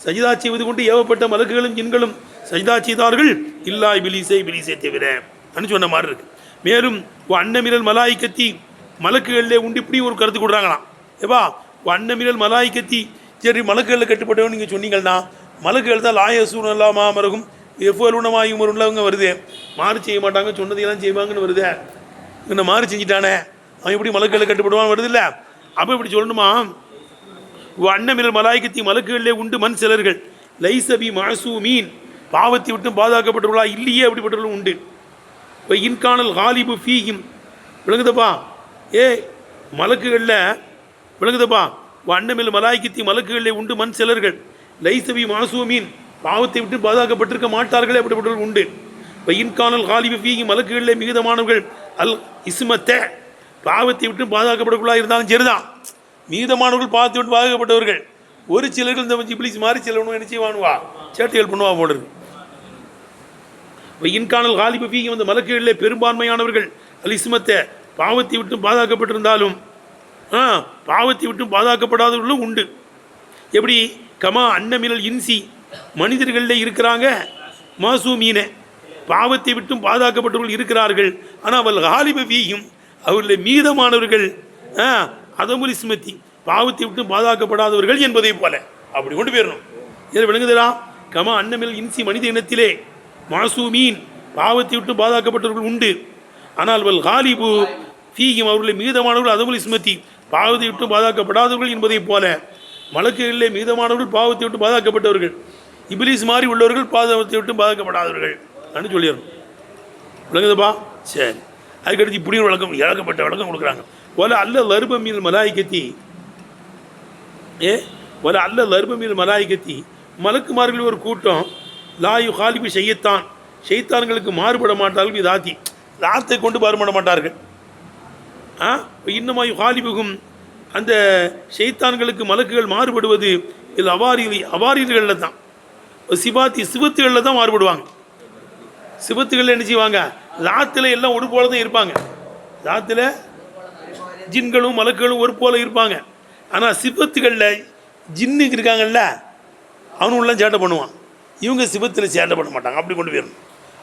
சஜிதா செய்வது கொண்டு ஏவப்பட்ட மலக்குகளும் ஜின்களும் சஜிதா செய்தார்கள் இல்லா இபிலீஸை தவிர அப்படின்னு சொன்ன மாதிரி இருக்கு. மேலும் அன்னமிரல் மலாய்க்கத்தி மலக்குகளிலே உண்டு இப்படி ஒரு கருத்து கொடுறாங்களாம். ஏப்பா அன்னமிரல் மலாய்க்கத்தி சரி மலக்குகளில் கட்டுப்பட்டவன் நீங்கள் சொன்னீங்கன்னா மலக்குகள் தான் லாயசூன் அல்லாமா மருகும் எஃப்வலுனமாயும் உள்ளவங்க வருது. மாறு செய்ய மாட்டாங்க, சொன்னதையெல்லாம் செய்வாங்கன்னு வருது. இன்னும் மாறு செஞ்சிட்டானே அவன் எப்படி மலக்குகளில் கட்டுப்படுவான் வருது இல்லை? அப்போ இப்படி சொல்லணுமா? அன்னமிரல் மலாய்க்கத்தி மலக்குகளிலே உண்டு மண் சிலர்கள் லைசபி மாசூமீன் பாவத்தை விட்டு பாதுகாக்கப்பட்டவர்களா இல்லையே அப்படிப்பட்டவர்களும் உண்டு. இப்போ இன்கானல் ஹாலிபு ஃபீஹிம் விளங்குதப்பா. மலக்குகளில் விளங்குதப்பா. அன்னமில் மலாய்க்கத்தி மலக்குகளிலே உண்டு மண் சிலர்கள் லைசபி மாசூமீன் பாவத்தை விட்டு பாதுகாக்கப்பட்டிருக்க மாட்டார்களே அப்படிப்பட்டவர்கள் உண்டு. இப்போ இன்கானல் ஹாலிபு ஃபீஹிம் மலக்குகளிலே மிகுதமானவர்கள் அல் இஸ்மத்தை பாவத்தை விட்டு பாதுகாக்கப்படக்குள்ளா இருந்தாலும் சரிதான். மீதமானவர்கள் பாவத்தை விட்டு பாதுகாக்கப்பட்டவர்கள். ஒரு சிலர்கள் இந்த இப்ளீஸ் மாதிரி சிலவனும் என்ன செய்வானுவா சேட்டைகள் பண்ணுவா போடுறது. இன்கானல் ஹாலிபு ஃபீஹிம் அந்த மலக்குகளிலே பெரும்பான்மையானவர்கள் அல் இஸ்மத்தை பாவத்தை விட்டு பாதுகாக்கப்பட்டிருந்தாலும் பாவத்தை விட்டு பாதுகாக்கப்படாதவர்களும் உண்டு. எப்படி? கமா அன்னமினல் இன்சி மனிதர்களில் இருக்கிறாங்க மாசூமீன பாவத்தை விட்டும் பாதுகாக்கப்பட்டவர்கள் இருக்கிறார்கள். ஆனால் அவள் ஹாலிபு ஃபீஹிம் அவர்களில் மீதமானவர்கள் அதமுல் இஸ்மத்தி பாவத்தை விட்டு பாதுகாக்கப்படாதவர்கள் என்பதை போல அப்படி கொண்டு போயிடணும். இதில் விளங்குதா? கமா அன்னமில் இன்சி மனித இனத்திலே மாசூமீன் பாவத்தை விட்டு பாதுகாக்கப்பட்டவர்கள் உண்டு. ஆனால் வல் காலிபு ஃபீஹிம் அவர்களை மீதமானவர்கள் அதமுல் இஸ்மத்தி பாவத்தை விட்டு பாதுகாக்கப்படாதவர்கள் என்பதைப் போல மலக்குகளிலே மீதமானவர்கள் பாவத்தை விட்டு பாதுகாக்கப்பட்டவர்கள், இப்லீஸ் மாதிரி உள்ளவர்கள் பாவத்தை விட்டு பாதுகாக்கப்படாதவர்கள் அப்படின்னு சொல்லிடணும். விளங்குதுப்பா? சரி. அதுக்கடுத்து இப்படியும் விளக்கம் இழக்கப்பட்ட விளக்கம் கொடுக்குறாங்க. ஒல அல்ல லர்பமீல் மலாய்கத்தி ஒல அல்ல லர்பமீல் மலாய்கத்தி மலக்குமார்கள் ஒரு கூட்டம் லாயு காலிபு செய்யத்தான் ஷைத்தான்களுக்கு மாறுபட மாட்டார்கள். இது ராத்தை கொண்டு மாறுபட மாட்டார்கள். இன்னமாயு காலிபுகும் அந்த ஷைத்தான்களுக்கு மலக்குகள் மாறுபடுவது இது அவாரிகளில் தான், சிவத்துகளில் தான் மாறுபடுவாங்க. சிவத்துகளில் என்ன செய்வாங்க? ராத்தில் எல்லாம் ஒரு போல தான் இருப்பாங்க. ராத்தில் ஜின்களும் மலக்குகளும் ஒரு போல இருப்பாங்க. ஆனால் சிவத்துகளில் ஜின்னுக்கு இருக்காங்கல்ல, அவனும் சேட்டை பண்ணுவான். இவங்க சிவத்தில் சேட்டை பண்ண மாட்டாங்க. அப்படி கொண்டு போயிடணும்.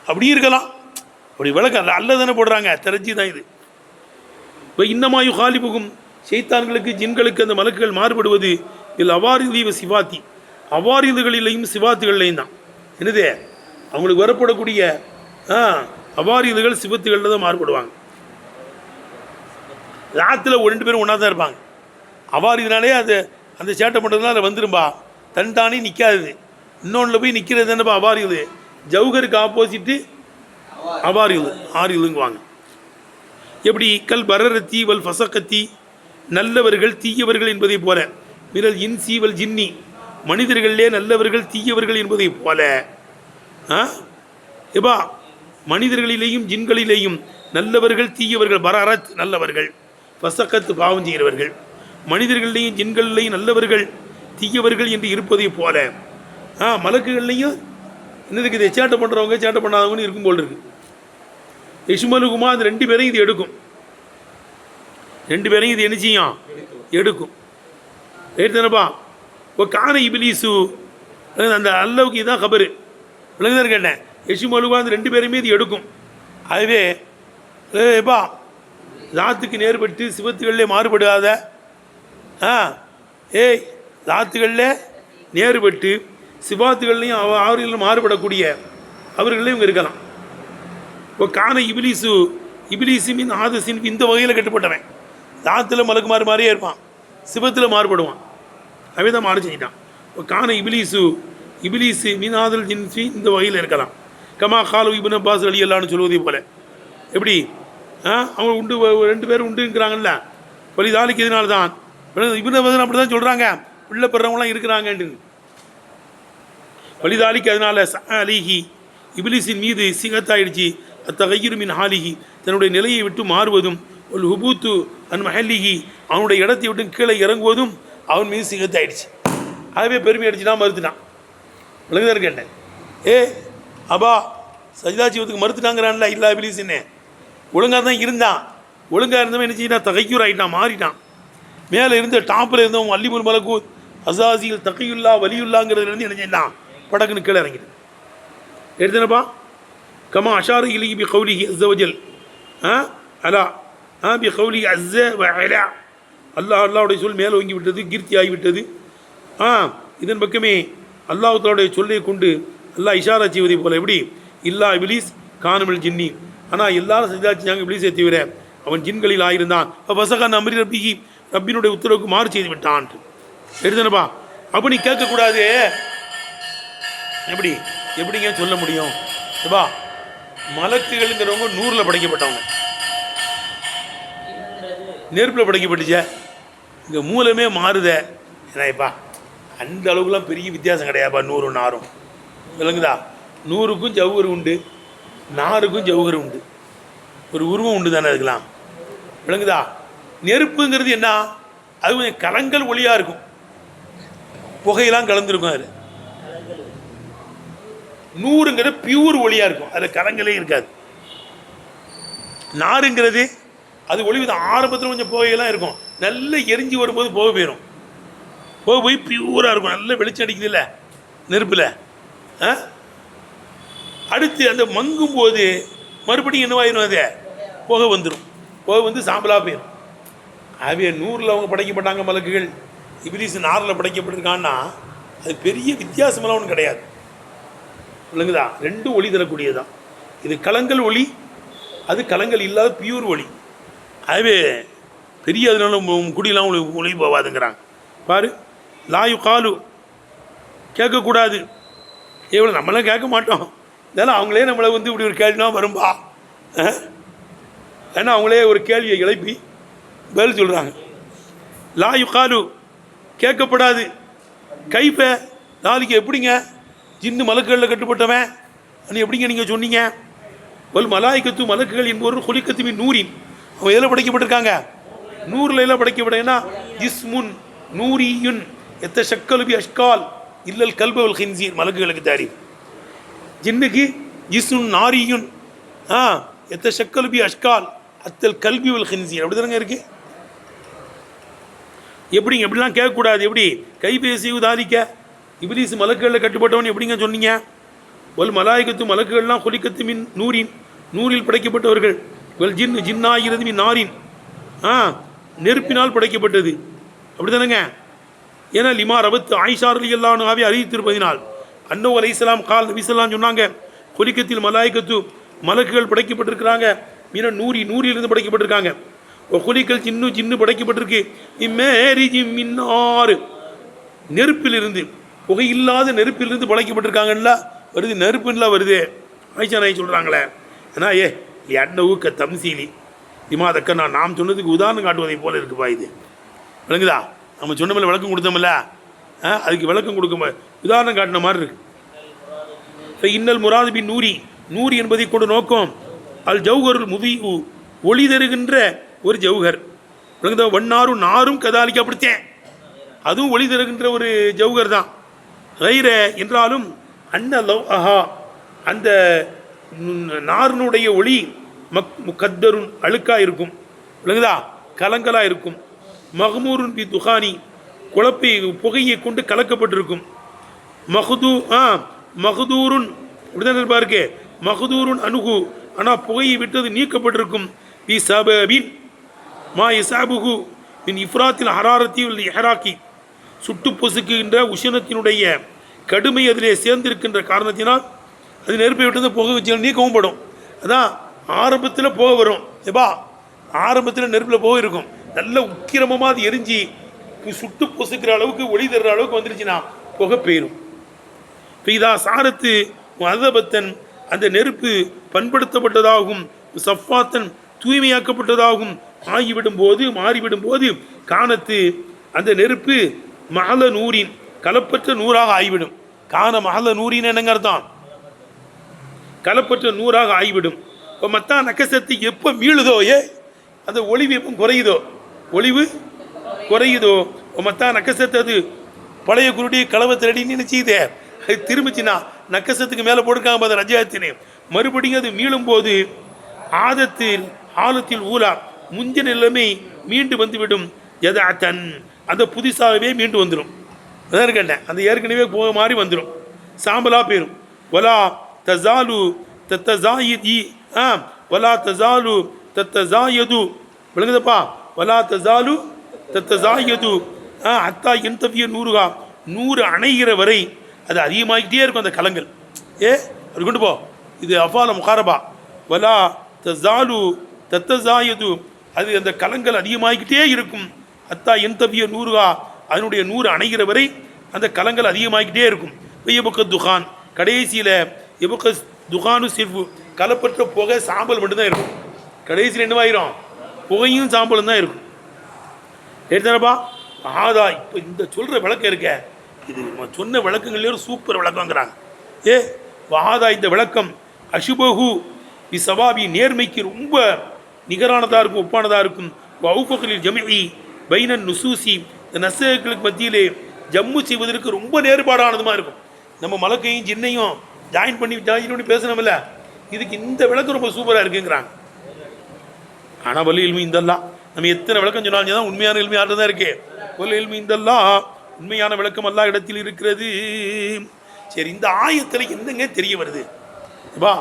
அப்படி இருக்கலாம். அப்படி விளக்கம் அல்ல தானே போடுறாங்க, தெரிஞ்சு தான் இது. இப்போ இன்னமாயு காலிபுகும் ஷைத்தான்களுக்கு ஜின்களுக்கு அந்த மலக்குகள் மாறுபடுவது இதில் அவாரிதீவ சிவாத்தி அவாரிதுகளிலையும் சிவாத்துகள்லையும் தான். என்னது? அவங்களுக்கு வரப்படக்கூடிய அவாரிதுகள் சிவத்துகளில் தான் மாறுபடுவாங்க. ராத்தில் 2 பேரும் ஒன்றா தான் இருப்பாங்க. அவாரிதுனாலே அது அந்த சேட்டை பண்ணுறதுனால அதில் வந்துரும்பா, தன்தானே நிற்காது. இன்னொன்றில் போய் நிற்கிறது என்னப்பா? அவாரிது. ஜவுகருக்கு ஆப்போசிட்டு அவாரிது, ஆரிதுங்குவாங்க. எப்படி? கல் பரரத்தி வல் ஃபசக்கத்தி நல்லவர்கள் தீயவர்கள் என்பதை போல, மிரல் இன்சி வல் ஜின்னி மனிதர்களிலே நல்லவர்கள் தீயவர்கள் என்பதை போல, எப்பா மனிதர்களிலேயும் ஜின்களிலேயும் நல்லவர்கள் தீயவர்கள், பரரத் நல்லவர்கள், ஃபசக்கத்து பாவம் செய்கிறவர்கள், மனிதர்களிலேயும் ஜின்களிலேயும் நல்லவர்கள் தீயவர்கள் என்று இருப்பதை போல மலக்குகள்லையும் என்னதுக்கு இதை சேட்டை பண்ணுறவங்க சேட்டை பண்ணாதவங்கன்னு இருக்கும் போல் இருக்கு. யஷ்மலுகுமா அந்த 2 பேரையும் இது எடுக்கும். 2 பேரையும் இது என்ன செய்யும்? எடுக்கும். தானப்பா? இப்போ கான இபிலீசு அந்த அல்லவுக்கு இதுதான் கபரு. விளங்குதான் கேட்டேன். யஷ்மலுகுமா அந்த 2 பேரையுமே இது எடுக்கும். அதுவே எப்பா ராத்துக்கு நேர்பட்டு சிவத்துகளிலே மாறுபடாத ராத்துகளில் நேர்பட்டு சிவாத்துகள்லையும் அவர்களிலும் மாறுபடக்கூடிய அவர்களையும் இவங்க இருக்கலாம். இப்போ கான இபிலீசுமின் ஆதசின் இந்த வகையில் கட்டுப்பட்டவன் ராத்தில் மலக்கு மாதிரியே இருப்பான், சிவத்தில் மாறுபடுவான். அவன் தான் மாறு செஞ்சிட்டான். இப்போ கான இபிலீசு மீன் ஆதல் ஜின்சி இந்த வகையில் இருக்கலாம். கமா காலு இப்னு அப்பாஸ் ரலியல்லாஹு சொல்வதை போல. எப்படி? அவங்க உண்டு 2 பேரும் உண்டுங்கிறாங்கல்ல, பலிதாலிக்கு இதனால தான் இப்னு அப்பாஸ் அப்படி தான் சொல்கிறாங்க, பிள்ளை பெறவங்களாம் இருக்கிறாங்கன்னு. பலிதாலிக்கு அதனால அலிஹி இபிலிஸின் மீது சிகத்தாயிடுச்சு. அத்தகையிருமின் ஹாலிஹி தன்னுடைய நிலையை விட்டு மாறுவதும், ஒரு ஹுபூத்து அன் மஹல்லிஹி அவனுடைய இடத்தை விட்டு கீழே இறங்குவதும் அவன் மீது சிகத்தாயிடுச்சு. ஆகவே பெருமை அடிச்சுனா மறுத்துட்டான். விளங்குதான் கேட்டேன். அப்பா சஜிதா ஜீவத்துக்கு மறுத்துட்டாங்கிறான்ல, இல்லா இபிலிஸ்ன்னு ஒழுங்காக தான் இருந்தான். ஒழுங்காக இருந்தவன் என்ன செய்யணும்? தகையூர் ஆகிட்டான், மாறிட்டான். மேலே இருந்த டாப்பில் இருந்தவன் அல்லிமுல் மலக்கு அசாசியில் தகையுல்லா வலியுல்லாங்கிறதுலேருந்து என்ன செய்யலாம்? படக்குன்னு கீழே இறங்கிட்டு எடுத்தனப்பா. கமா அஷாரு இலி பி கௌலிஹி அஸ்ஸ வஜல் அலா பி கௌலிஹி அஸ்ஸ வ அலா அல்லாஹ்வுடைய சொல் மேலே ஓங்கி விட்டது, கீர்த்தி ஆகிவிட்டது. இதன் பக்கமே அல்லாஹ்வுடைய சொல்லை கொண்டு அல்லாஹ் இஷாரா செய்வதை போல. எப்படி? இல்லா இபிலீஸ் கானமில் ஜின்னி ஆனால் எல்லாரும் சஜிதா செஞ்சாங்க இபிலீஸை தவிர, அவன் ஜின்களில் ஆயிருந்தான். வசகான் அமரி ரப்பிஹி ரப்பினுடைய உத்தரவுக்கு மாறு செய்து விட்டான் எடுத்தனப்பா. அப்போ நீ கேட்கக்கூடாது. எப்படிங்க சொல்ல முடியும்? ஏப்பா மலக்குகள்ங்கிறவங்க 100ல் படைக்கப்பட்டவங்க, நெருப்பில் படைக்கப்பட்டுச்சே. இங்கே மூலமே மாறுத. ஏன்னாப்பா அந்த அளவுக்குலாம் பெரிய வித்தியாசம் கிடையாதுப்பா. 100 நாரும் விளங்குதா? 100க்கும் ஜவுகர் உண்டு, நாருக்கும் ஜவுகர் உண்டு, ஒரு உருவம் உண்டு தானே அதுக்கெல்லாம். விளங்குதா? நெருப்புங்கிறது என்ன? அது கொஞ்சம் கலங்கல் ஒளியாக இருக்கும், புகையெல்லாம் கலந்துருக்கும். அதில் 100ங்கிறது பியூர் ஒளியாக இருக்கும், அதில் கலங்களே இருக்காது. நாருங்கிறது அது ஒளி ஆரம்பத்தில் கொஞ்சம் புகையெல்லாம் இருக்கும், நல்ல எரிஞ்சு வரும்போது போக போயிடும், போய் பியூராக இருக்கும், நல்ல வெளிச்சம் அடிக்குது இல்லை நெருப்பில். அடுத்து அந்த மங்கும் போது மறுபடியும் என்னவாயிரும்? அது புகை வந்துடும், புகை வந்து சாம்பலாக போயிடும். ஆகவே 100ல் அவங்க படைக்கப்பட்டாங்க மலக்குகள். இபிலீஸ் 4ல் படைக்கப்பட்டிருக்கான்னா அது பெரிய வித்தியாசமெல்லாம் ஒன்றும் கிடையாது. விளங்குதா? ரெண்டும் ஒளி தரக்கூடியதான். இது கலங்கள் ஒளி, அது கலங்கள் இல்லாத பியூர் ஒளி. அதுவே பெரிய அதனால குடியெல்லாம் உங்களுக்கு ஒளி போவாதுங்கிறாங்க. பாரு, லாயு காலு கேட்கக்கூடாது. எவ்வளோ நம்மளாம் கேட்க மாட்டோம். இதெல்லாம் அவங்களே நம்மளை வந்து இப்படி ஒரு கேள்வினா வரும்பா, ஏன்னா அவங்களே ஒரு கேள்வியை எழுப்பி பதில் சொல்கிறாங்க. லாயு காலு கேட்கப்படாது. கைப்ப நாளைக்கு எப்படிங்க ஜின்னு மலக்குகளில் கட்டுப்பட்டவன் அது எப்படிங்க நீங்கள் சொன்னீங்க? வல் மலாய்க்கத்து மலக்குகள் என்பவர் குலிக்கத்துமின் நூரின், அவன் எதில் படைக்கப்பட்டிருக்காங்க? நூறில் எல்லாம் படைக்கப்பட்டேன்னா ஜிஸ்முன் நூரியுன் எத்த ஷக்கலுபி அஷ்கால் இல்லல் கல்பவல் ஹின்சீர். மலக்குகளுக்கு தாரீஃப். ஜின்னுக்கு ஜிஸ்முன் நாரியுன் எத்த ஷக்கலுபி அஷ்கால் அத்தல் கல்பி வல் ஹின்சீர். அப்படி தானங்க இருக்கு. எப்படிங்க எப்படிலாம் கேட்கக்கூடாது? எப்படி கைபேசி உதாரிக்க இப்லீஸ் மலக்குகளில் கட்டுப்பட்டவன் எப்படிங்க சொன்னீங்க? வல் மலாய்க்கத்து மலக்குகள்லாம் குலிக்கத்து மின் நூரின், நூறில் படைக்கப்பட்டவர்கள். வல் ஜின் ஜின்னாகிறது மின் நாரின், நெருப்பினால் படைக்கப்பட்டது. அப்படி தானேங்க? ஏன்னா லிமா ரபத்து ஆயிஷா ரலியல்லாஹு அன்ஹாவை அறிவித்திருப்பதினால் அன்னோ அலைஹிஸ்ஸலாம் கால் நபிஸல்லாம் சொன்னாங்க, குலிக்கத்தில் மலாய்க்கத்து மலக்குகள் படைக்கப்பட்டிருக்கிறாங்க. மீன நூறிலிருந்து படைக்கப்பட்டிருக்காங்க. குலிக்கல் ஜின்னு படைக்கப்பட்டிருக்கு இம்மேரிஜி மின்னார், நெருப்பிலிருந்து, புகையில்லாத நெருப்பிலிருந்து படைக்கப்பட்டிருக்காங்கல்ல. வருது நெருப்புலாம் வருது. ஆயிஷா நாய் சொல்கிறாங்களே, ஏன்னா என்ன ஊக்க தம்சீலி இமாதக்க நாம் சொன்னதுக்கு உதாரணம் காட்டுவதை போல இருக்குப்பா இது. விளங்குதா? நம்ம சொன்ன மேலே விளக்கம் கொடுத்தோம்ல, அதுக்கு விளக்கம் கொடுக்க உதாரணம் காட்டின மாதிரி இருக்கு. இப்போ இன்னல் முராதுபி நூரி என்பதை கொண்டு நோக்கம் அல் ஜவுஹருல் முதியு, ஒளி தருகின்ற ஒரு ஜவுஹர். விளங்குதா? வண்ணாரும் நாரும் கதாலிக்கு அப்படித்தேன், அதுவும் ஒளி தருகின்ற ஒரு ஜவுஹர் தான். கைர என்றாலும் அன்னலவ் அந்த நாரினுடைய ஒளி முக்கத்தருன் அழுக்காக இருக்கும். விளங்குதா? கலங்கலாக இருக்கும். மஹ்மூருன் பி துகானி, குழப்பை புகையை கொண்டு கலக்கப்பட்டிருக்கும். மஹதூருன் இப்படிதான் இருப்பாருக்கு. மஹதூருன் அணுகு, ஆனால் புகையை விட்டது நீக்கப்பட்டிருக்கும். பி சபின் மா இசாபுகு மின் இஃப்ராத்தில் ஹராரத்தி ஹெராக்கி, சுட்டு பொசுக்குகின்ற உஷ்ணத்தினுடைய கடுமை அதிலே சேர்ந்திருக்கின்ற காரணத்தினால் அது நெருப்பை விட்டது புகை வச்சு நீக்கவும் படும். அதான் ஆரம்பத்தில் புகை வரும். எப்பா ஆரம்பத்தில் நெருப்பில் புகை இருக்கும், நல்ல உக்கிரமமாக அது எரிஞ்சு சுட்டு பொசுக்கிற அளவுக்கு ஒளி தர்ற அளவுக்கு வந்துருச்சுன்னா புகை பெயரும். இப்போ இதா சாரத்து அதபத்தன், அந்த நெருப்பு பண்படுத்தப்பட்டதாகும், சஃபாத்தன் தூய்மையாக்கப்பட்டதாகும் மாறிவிடும் போது காணத்து அந்த நெருப்பு மஹல நூரின் கலப்பற்ற நூறாக ஆகிவிடும். காண மஹல நூரின் என்னங்க அர்த்தம்? கலப்பற்ற நூறாக ஆகிவிடும். இப்போ மத்தா நக்கசத்து எப்போ மீளுதோ அந்த ஒளிவு எப்போ ஒளிவு குறையுதோ மத்தா நக்கசத்து, அது பழைய குருடி கலவை திரடின்னு நினைச்சிதே, அது திரும்பிச்சுன்னா நக்கசத்துக்கு மேலே போட்டிருக்காங்க பார்த்த ரஜாத்தினே, மறுபடியும் அது மீளும் போது ஆழத்தில் ஊலா முந்தின நிலைமை மீண்டு வந்துவிடும். எதாத்தன் அந்த புதுசாகவே மீண்டு வந்துடும். அதான் கேட்டேன், அந்த ஏற்கனவே போக மாதிரி வந்துடும், சாம்பலாக போயிடும். வலா தசாலு தத்தசாயி வலா தசாலு தத்தசாயது. விளங்குதப்பா? வலா தசாலு தத்தசாயது அத்தா எந்தவிய நூறுகா, 100 அணைகிற வரை அது அதிகமாகிட்டே இருக்கும் அந்த கலங்கள். அது கொண்டு போ, இது அஃபால முகாரபா. வலா தசாலு தத்தசாயது, அது அந்த கலங்கள் அதிகமாகிக்கிட்டே இருக்கும். அத்தா எந்தவிய நூறுகா, அதனுடைய 100 அணைகிற வரை அந்த கலங்கள் அதிகமாகிக்கிட்டே இருக்கும். எபுக்க துகான், கடைசியில் எபுக்க துகானு சிர்வு, கலப்பற்ற புகை சாம்பல் மட்டும்தான் இருக்கும். கடைசியில் என்னவாயிரும்? புகையும் சாம்பலும் தான் இருக்கும். எடுத்தானப்பா ஆதா. இப்போ இந்த சொல்கிற விளக்கம் இருக்க, இது சொன்ன விளக்கங்கள்லேயே ஒரு சூப்பர் விளக்கங்கிறாங்க. வாதா இந்த விளக்கம் அசுபகு சவாபி, நேர்மைக்கு ரொம்ப நிகரானதாக இருக்கும், ஒப்பானதாக இருக்கும். வவுஃபக்லில் ஜமிஇ பைனன் நுசூசி, இந்த நசகளுக்கு மத்தியிலே ஜம்மு செய்வதற்கு ரொம்ப நேர்பாடானதுமாக இருக்கும். நம்ம மலக்கையும் ஜின்னையும் ஜாயின் பண்ணி பேசணும்ல, இதுக்கு இந்த விளக்கம் ரொம்ப சூப்பராக இருக்குங்கிறாங்க. ஆனால் வலி இல்மி இந்தல்லாம் நம்ம எத்தனை விளக்கம் சொன்னாலும் தான் உண்மையான இல்மி யார்கிட்ட தான் இருக்கு. வலி இல்மி இந்தல்லாம் உண்மையான விளக்கம் எல்லா இடத்தில் இருக்கிறது. சரி, இந்த ஆயத்தில் என்னங்க தெரிய வருது? பா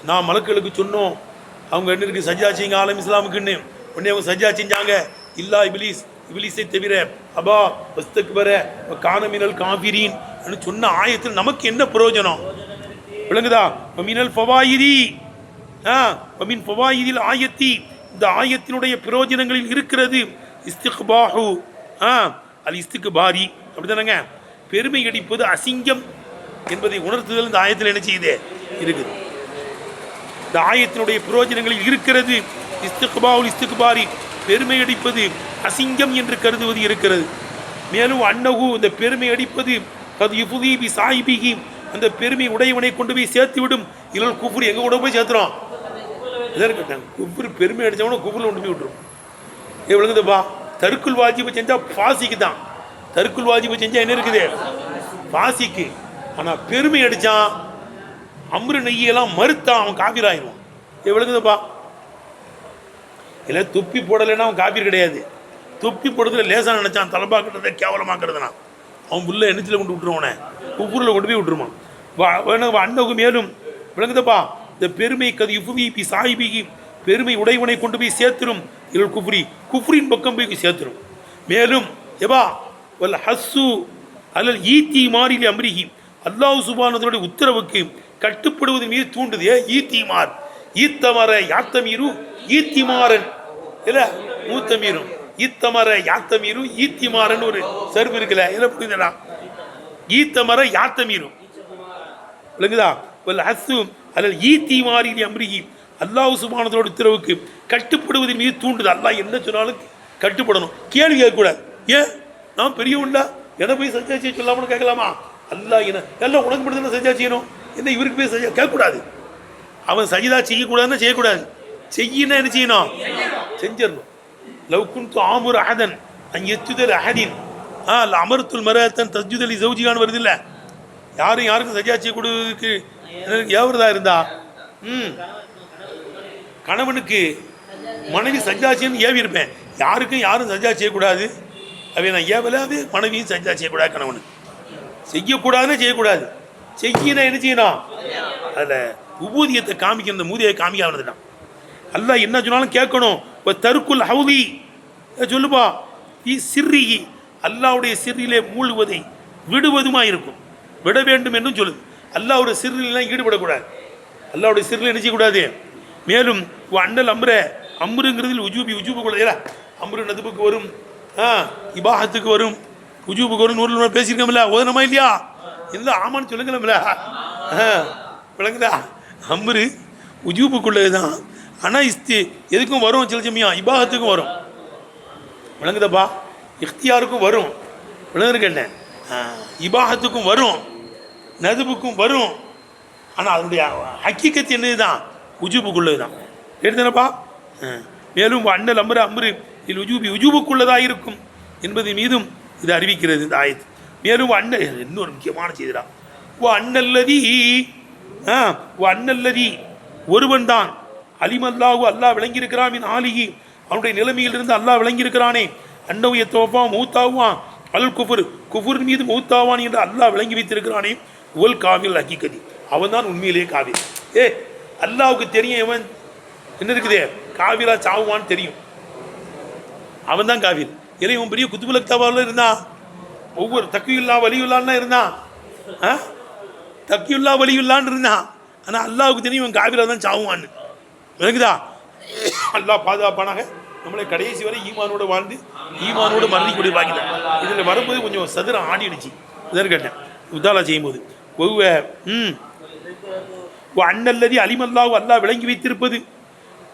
நான் மலக்களுக்கு சொன்னோம், அவங்க என்ன இருக்கு சஜ்ஜா செய்யுங்க ஆலம் இஸ்லாமுக்குன்னு. உடனே அவங்க சஜ்ஜா செஞ்சாங்க. இல்லா இபிலீஸை தவிர அபா வஸ்தக்பர கானமினல் காஃபிரீன் சொன்ன ஆயத்தில் நமக்கு என்ன பிரயோஜனம் விளங்குதா? மினல் ஃபவாயிதி மின் ஃபவாயிதில் ஆயத்தி, இந்த ஆயத்தினுடைய பிரயோஜனங்களில் இருக்கிறது இஸ்திக்பாஹு அல் இஸ்திக்பாரி, அப்படிதானங்க? பெருமை அடிப்பது அசிங்கம் என்பதை உணர்த்துதல் இந்த ஆயத்தில் என்ன செய்யுது இருக்குது. இந்த ஆயத்தினுடைய பிரயோஜனங்களில் இருக்கிறது இஸ்திக்பாஹுல் இஸ்திக்பாரி, பெருமை அடிப்பது அசிங்கம் என்று கருதுவது இருக்கிறது. மேலும் அன்னஹு, இந்த பெருமை அடிப்பது கது யுஃபுதி பி சாஹிபிஹி, அந்த பெருமை உடையவனை கொண்டு போய் சேர்த்து விடும். இல்லல் குஃப்ர், எங்க கூட போய் சேர்த்துறோம்? இதற்கு குஃப்ர், பெருமை அடித்தவன குஃப்ரில் கொண்டு போய் விட்டுரும். விளங்குதுப்பா? தருக்குல் வாஜிபை செஞ்சால் ஃபாசிக்கு தான். தருக்குல் வாஜிபை செஞ்சால் என்ன இருக்குது? ஃபாசிக்கு. ஆனால் பெருமை அடித்தான், அம்ரு நெய்யெல்லாம் மறுத்தான், அவன் காபீர் ஆயிடுவான். விளங்குதுப்பா? இல்லை துப்பி போடலைன்னா அவன் காபீர் கிடையாது. துப்பி போடுறதுல லேசாக நினச்சான், தலபாக்கிறத கேவலமாக்குறதுனா அவன் புள்ள எண்ணத்தில் கொண்டு விட்டுருவானே, குஃப்ரில் கொண்டு போய் விட்டுருவான். அன்னகு, மேலும் விளங்குதப்பா? இந்த பெருமை கது யுஃபுதி பி சாஹிபிஹி, பெருமை உடையவனை கொண்டு போய் சேர்த்துரும். இல் குஃப்ரி, குஃப்ரின் பக்கம் போய் சேர்த்துரும். மேலும் வல் ஹஸ்ஸு அல்லல் ஈத்தி மாறிலி அம்ரிஹி, அல்லாஹ் சுப்ஹானஹு உத்தரவுக்கு கட்டுப்படுவதன் மீது தூண்டுது. ஈத்திமார், ஈத்தமர யாத்தமீரு ஈத்திமாறன், இல்லை மூத்தமீரும், ஈத்தமர யாத்தமீரு ஈத்திமாறன் ஒரு சர்வு இருக்குல்ல, இல்லை புரியுதுடா? ஈத்தமர யாத்தமீரும், விளங்குதா? வல் ஹஸ்ஸு அல்லல் ஈத்தி மாறிலி அம்ரிஹி, அல்லாஹ் சுப்ஹானஹு உத்தரவுக்கு கட்டுப்படுவதன் மீது தூண்டுது. அல்லாஹ் என்ன சொன்னாலும் கட்டுப்படணும். கேள்வி கேட்கக்கூடாது. ஏன் நான் பெரியவன்ல என்ன போய் சஜ்ஜா செய்ய சொல்லாமனு கேட்கலாமா? அல்லாஹ் என்ன எல்லாம் உனக்கு மட்டும் தான் சஜ்ஜா செய்யணும், என்ன இவருக்கு போய் சஜ்ஜா கேட்கக்கூடாது. அவன் சஜிதா செய்யக்கூடாதுன்னா செய்யக்கூடாது, செய்யினா என்ன செய்யணும்? செஞ்சிடணும். லவ் குன்து ஆமுர் அஹதன் அன் யஸ்ஜுதல் அஹதின் அமர்த்துல் மரத்தன் தஸ்ஜுதலி ஜௌஜிகான்னு வருது இல்லை? யாரும் யாருக்கும் சஜ்ஜா செய்ய கொடுக்கு ஏவரதா இருந்தா கணவனுக்கு மனைவி சஜ்ஜா செய்யணும்னு ஏவி இருப்பேன். யாருக்கும் யாரும் சஜ்ஜா செய்யக்கூடாது, அவை நான் ஏவல, அது மனைவியும் சஜ்ஜா செய்யக்கூடாது. கணவனுக்கு செய்யக்கூடாதுன்னு செய்யக்கூடாது, செய்யினா என்ன செய்யணும்? அதில் உபூதியத்தை காமிக்க, இந்த மூதியை காமிக்க வந்துட்டான். அல்லாஹ் என்ன சொன்னாலும் கேட்கணும். இப்போ தருக்குல் ஹவுதி சொல்லுப்பா, சிர்ரிகி, அல்லாவுடைய சிறிலே மூழ்குவதை விடுவதுமா இருக்கும், விட வேண்டும் என்றும் சொல்லுது. அல்லாவுடைய சிறிலாம் ஈடுபடக்கூடாது, அல்லாவுடைய சிறில் என்ன செய்யக்கூடாது. மேலும் அண்ணல் அம்ர, அம்ருங்கிறதில் உஜூபு கூட அம்ரு நதுப்புக்கு வரும், இபாஹத்துக்கு வரும், உஜூபுக்கு வரும். நூறு பேசியிருக்கோம்ல, ஓதனமா இல்லையா? இல்லை ஆமான்னு சொல்லுங்களேன்ல. விளங்குதா? அம்ரு உஜூபுக்குள்ளது தான், ஆனால் எதுக்கும் வரும், சில சமயம் இபாஹத்துக்கும் வரும். விளங்குதப்பா? இஃப்தியாருக்கும் வரும், விளங்குறதுக்கு என்ன, இபாஹத்துக்கும் வரும், நதுப்புக்கும் வரும். ஆனால் அதனுடைய ஹக்கீக்கத்து என்னது தான்? உஜூபுக்குள்ளது தான். எடுத்தனப்பா? மேலும் அண்ணல் அம்ரு அம்ரு இல் உஜூபி, உஜூபுக்குள்ளதாக இருக்கும் என்பது மீதும் இது அறிவிக்கிறது இந்த ஆயத்து. மேலும் அண்ணல், இன்னொரு முக்கியமான செய்திடா, அண்ணல்லதி அண்ணல்லதி ஒருவன் தான் அலிமல்லாஹு, அல்லாஹ் விளங்கியிருக்கிறான், மின் ஆலிஹி, அவனுடைய நிலைமையிலிருந்து அல்லாஹ் விளங்கியிருக்கிறானே, அன்னவுய தோப்பா மௌத்தாவான் அல் குஃபுர், குஃபுர் மீது மௌத்தாவான் என்று அல்லாஹ் விளங்கி வைத்திருக்கிறானே, உல் காவில் ஹக்கீகதி, அவன் தான் உண்மையிலேயே காவில். அல்லாவுக்கு தெரியும் இவன் என்ன இருக்குது, காவிலா சாவுவான்னு தெரியும், அவன் தான் காவில். இல்லை இவன் பெரிய குத்துபுலக்தாவாவில் இருந்தான், ஒவ்வொரு தக்கியுல்லா வலியுல்லான்னு இருந்தான், தக்கியுல்லா வலியுல்லான்னு இருந்தான். ஆனால் அல்லாவுக்கு தெரியும் இவன் காவிலா தான் சாவுவான்னு. விளங்குதா? அல்லாஹ் பாதுகாப்பானாக நம்மளை கடைசி வரை ஈமானோடு வாழ்ந்து ஈமானோடு மரணிக்கூடிய பாக்கிதான். இதில் வரும்போது கொஞ்சம் சதுரம் ஆடிடுச்சு, இதற்கு கேட்டேன் உத்தாலா செய்யும்போது. அண்ணல்லதி அலிமல்லாஹு, அல்லாஹ் விளங்கி வைத்திருப்பது,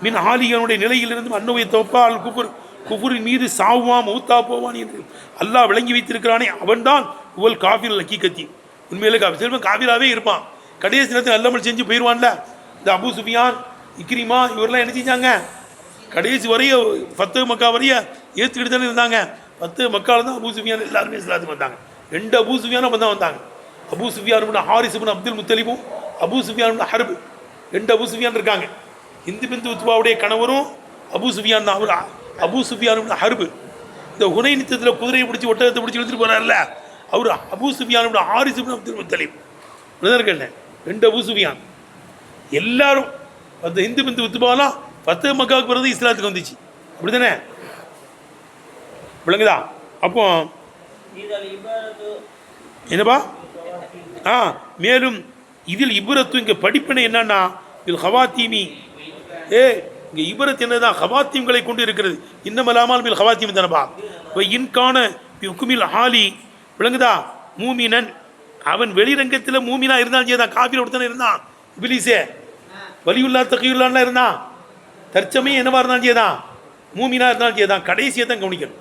மின் ஆலிகனுடைய நிலையிலிருந்து அன்னோவை தோப்பா அல் குஃபுர், குஃபுரின் மீது சாவுவான் மௌத்தா போவான் என்று அல்லாஹ் விளங்கி வைத்திருக்கிறானே, அவன்தான் உவல் காஃபிர் ஹக்கீகத்தி, உண்மையிலே காஃபிர். சிலப்பன் காஃபிராகவே இருப்பான், கடைசி நேரத்தில் நல்லமல் செஞ்சு போயிடுவான்ல. இந்த அபு சுஃபியான், இக்ரிமா இவரெல்லாம் என்ன செஞ்சாங்க? கடைசி வரைய ஃபத்து மக்கா வரைய ஏற்றுக்கிட்டு தானே இருந்தாங்க. ஃபத்து மக்காவில் தான் அபு சுஃபியான் எல்லாருமே இஸ்லாத்துக்கு வந்தாங்க. 2 அபு சுஃபியானும் அப்போ தான் வந்தாங்க. அபு சுஃபியான் இப்னு ஹாரிஸ் இப்னு அப்துல் முத்தலிபும், அபு சுஃபியான் இப்னு ஹர்ப், 2 அபு சுஃபியான் இருக்காங்க. ஹிந்து பிந்து உத்பாவுடைய கணவரும் அபு சுஃபியான் தான். அவர் அபு சுஃபியான் இப்னு ஹர்ப், இந்த ஹுனைன் யுத்தத்தில் குதிரையை பிடிச்சி ஒட்டகத்தை பிடிச்சி எடுத்துகிட்டு போகிறார்ல, அவர் அபு சுஃபியான் இப்னு ஹாரிஸ் இப்னு அப்துல் முத்தலிப். இருக்கல 2 அபு சுஃபியான். எல்லாரும் அந்த ஹிந்து பிந்து உத்பாலாம் ஃபத்து மக்காவுக்கு பிறகு இஸ்லாத்துக்கு வந்துச்சு, அப்படி தானே? விளங்குதா? அப்போ என்னப்பா மேலும் இதில் இபுரத்து இங்கே படிப்பினை என்னன்னா இதில் ஹவாத்தீமி இங்கே இபரத் என்னதான் ஹவாத்தீம்களை கொண்டு இருக்கிறது. இன்னமலாமல் பில் ஹவாத்தீம் தானப்பா. இப்போ இன்கான ஹுக்குமில் ஹாலி விளங்குதா மூமினன் அவன் வெளிரங்கத்தில் மூமினா இருந்தாலும் செய்தான். காஃபில் ஒருத்தனை இருந்தான் இபிலிஸே வலியுல்லா தகியுல்லான்லாம் இருந்தான். தற்சமயம் என்னவா இருந்தாலும் செய்தான் மூமினா இருந்தாலும் செய்தான். கடைசியை தான் கவனிக்கணும்.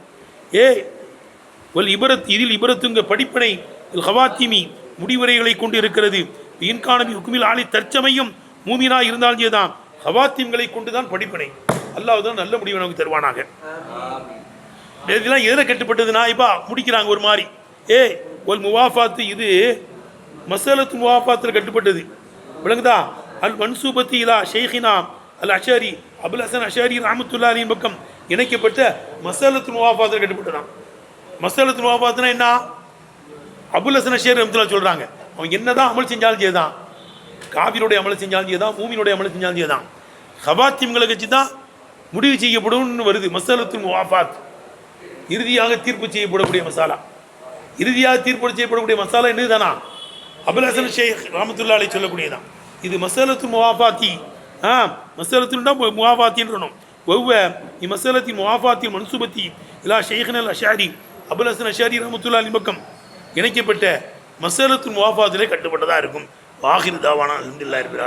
இபரத் இதில் இபரத்துங்க படிப்பனை ஹவாத்திமி முடிவுரைகளை கொண்டு இருக்கிறது. இன்கானபி ஹுக்குமில் ஆலி தற்சமயம் மூமினா இருந்தாலும் செய்தான். ஹவாத்திம்களை கொண்டு தான் படிப்பனை. அல்லாஹ் தான் நல்ல முடிவை நமக்கு தருவானாக. இதெல்லாம் எதில் கட்டுப்பட்டதுன்னா இப்போ முடிக்கிறாங்க ஒரு மாதிரி ஒரு முவாஃபாத்து இது மசலத்து முவாஃபாத்தில் கட்டுப்பட்டது விளங்குதா. அல் மன்சூபத்தி இலா ஷேഖினா அல் அஷாரி அபுல் ஹசன் அஷாரி ரஹ்மத்துல்லாஹி அலைஹி பக்கம் இணைக்கப்பட்ட மசலத்து முவாஃபாத்தில் கட்டுப்பட்டதான். மசலத்து முவாஃபாத்துனா என்ன? அபுல் ஹசன் அஷாரி ரஹ்மத்துல்லாஹி சொல்கிறாங்க அவன் என்னதான் அமல் செஞ்சாலும் செய்தான். காபிருடைய அமல் செஞ்சாலும் செய்தான். மூமினுடைய அமல் செஞ்சாலும் செய்தான். ஹவாத்திம்களை வச்சு தான் முடிவு செய்யப்படும் வருது. மசலத்து முவாஃபாத் இறுதியாக தீர்ப்பு செய்யப்படக்கூடிய மசாலா. இறுதியாக தீர்ப்பு செய்யப்படக்கூடிய மசாலா என்னது தானா அபுல் ஹசன் ஷேக் ரஹ்மத்துல்லாஹி அலைஹி சொல்லக்கூடியதான். இது மசலத்து முவாஃபாத்தி மசலத்துன்னா முவாஃபாத்தின்றணும். இம்மசலத்தின் முவாஃபாத்தின் மன்சூபத்தி இலா ஷேഖினா அல் அஷாரி அபுல் ஹசன் அஷாரி ரஹ்மத்துல்லாஹி அலைஹி பக்கம் இணைக்கப்பட்ட மசலத்து முவாஃபாத்திலே கட்டுப்பட்டதாக இருக்கும். வாஹிர் தாவானா அல்ஹம்துலில்லாஹி ரப்பில் ஆலமீன்.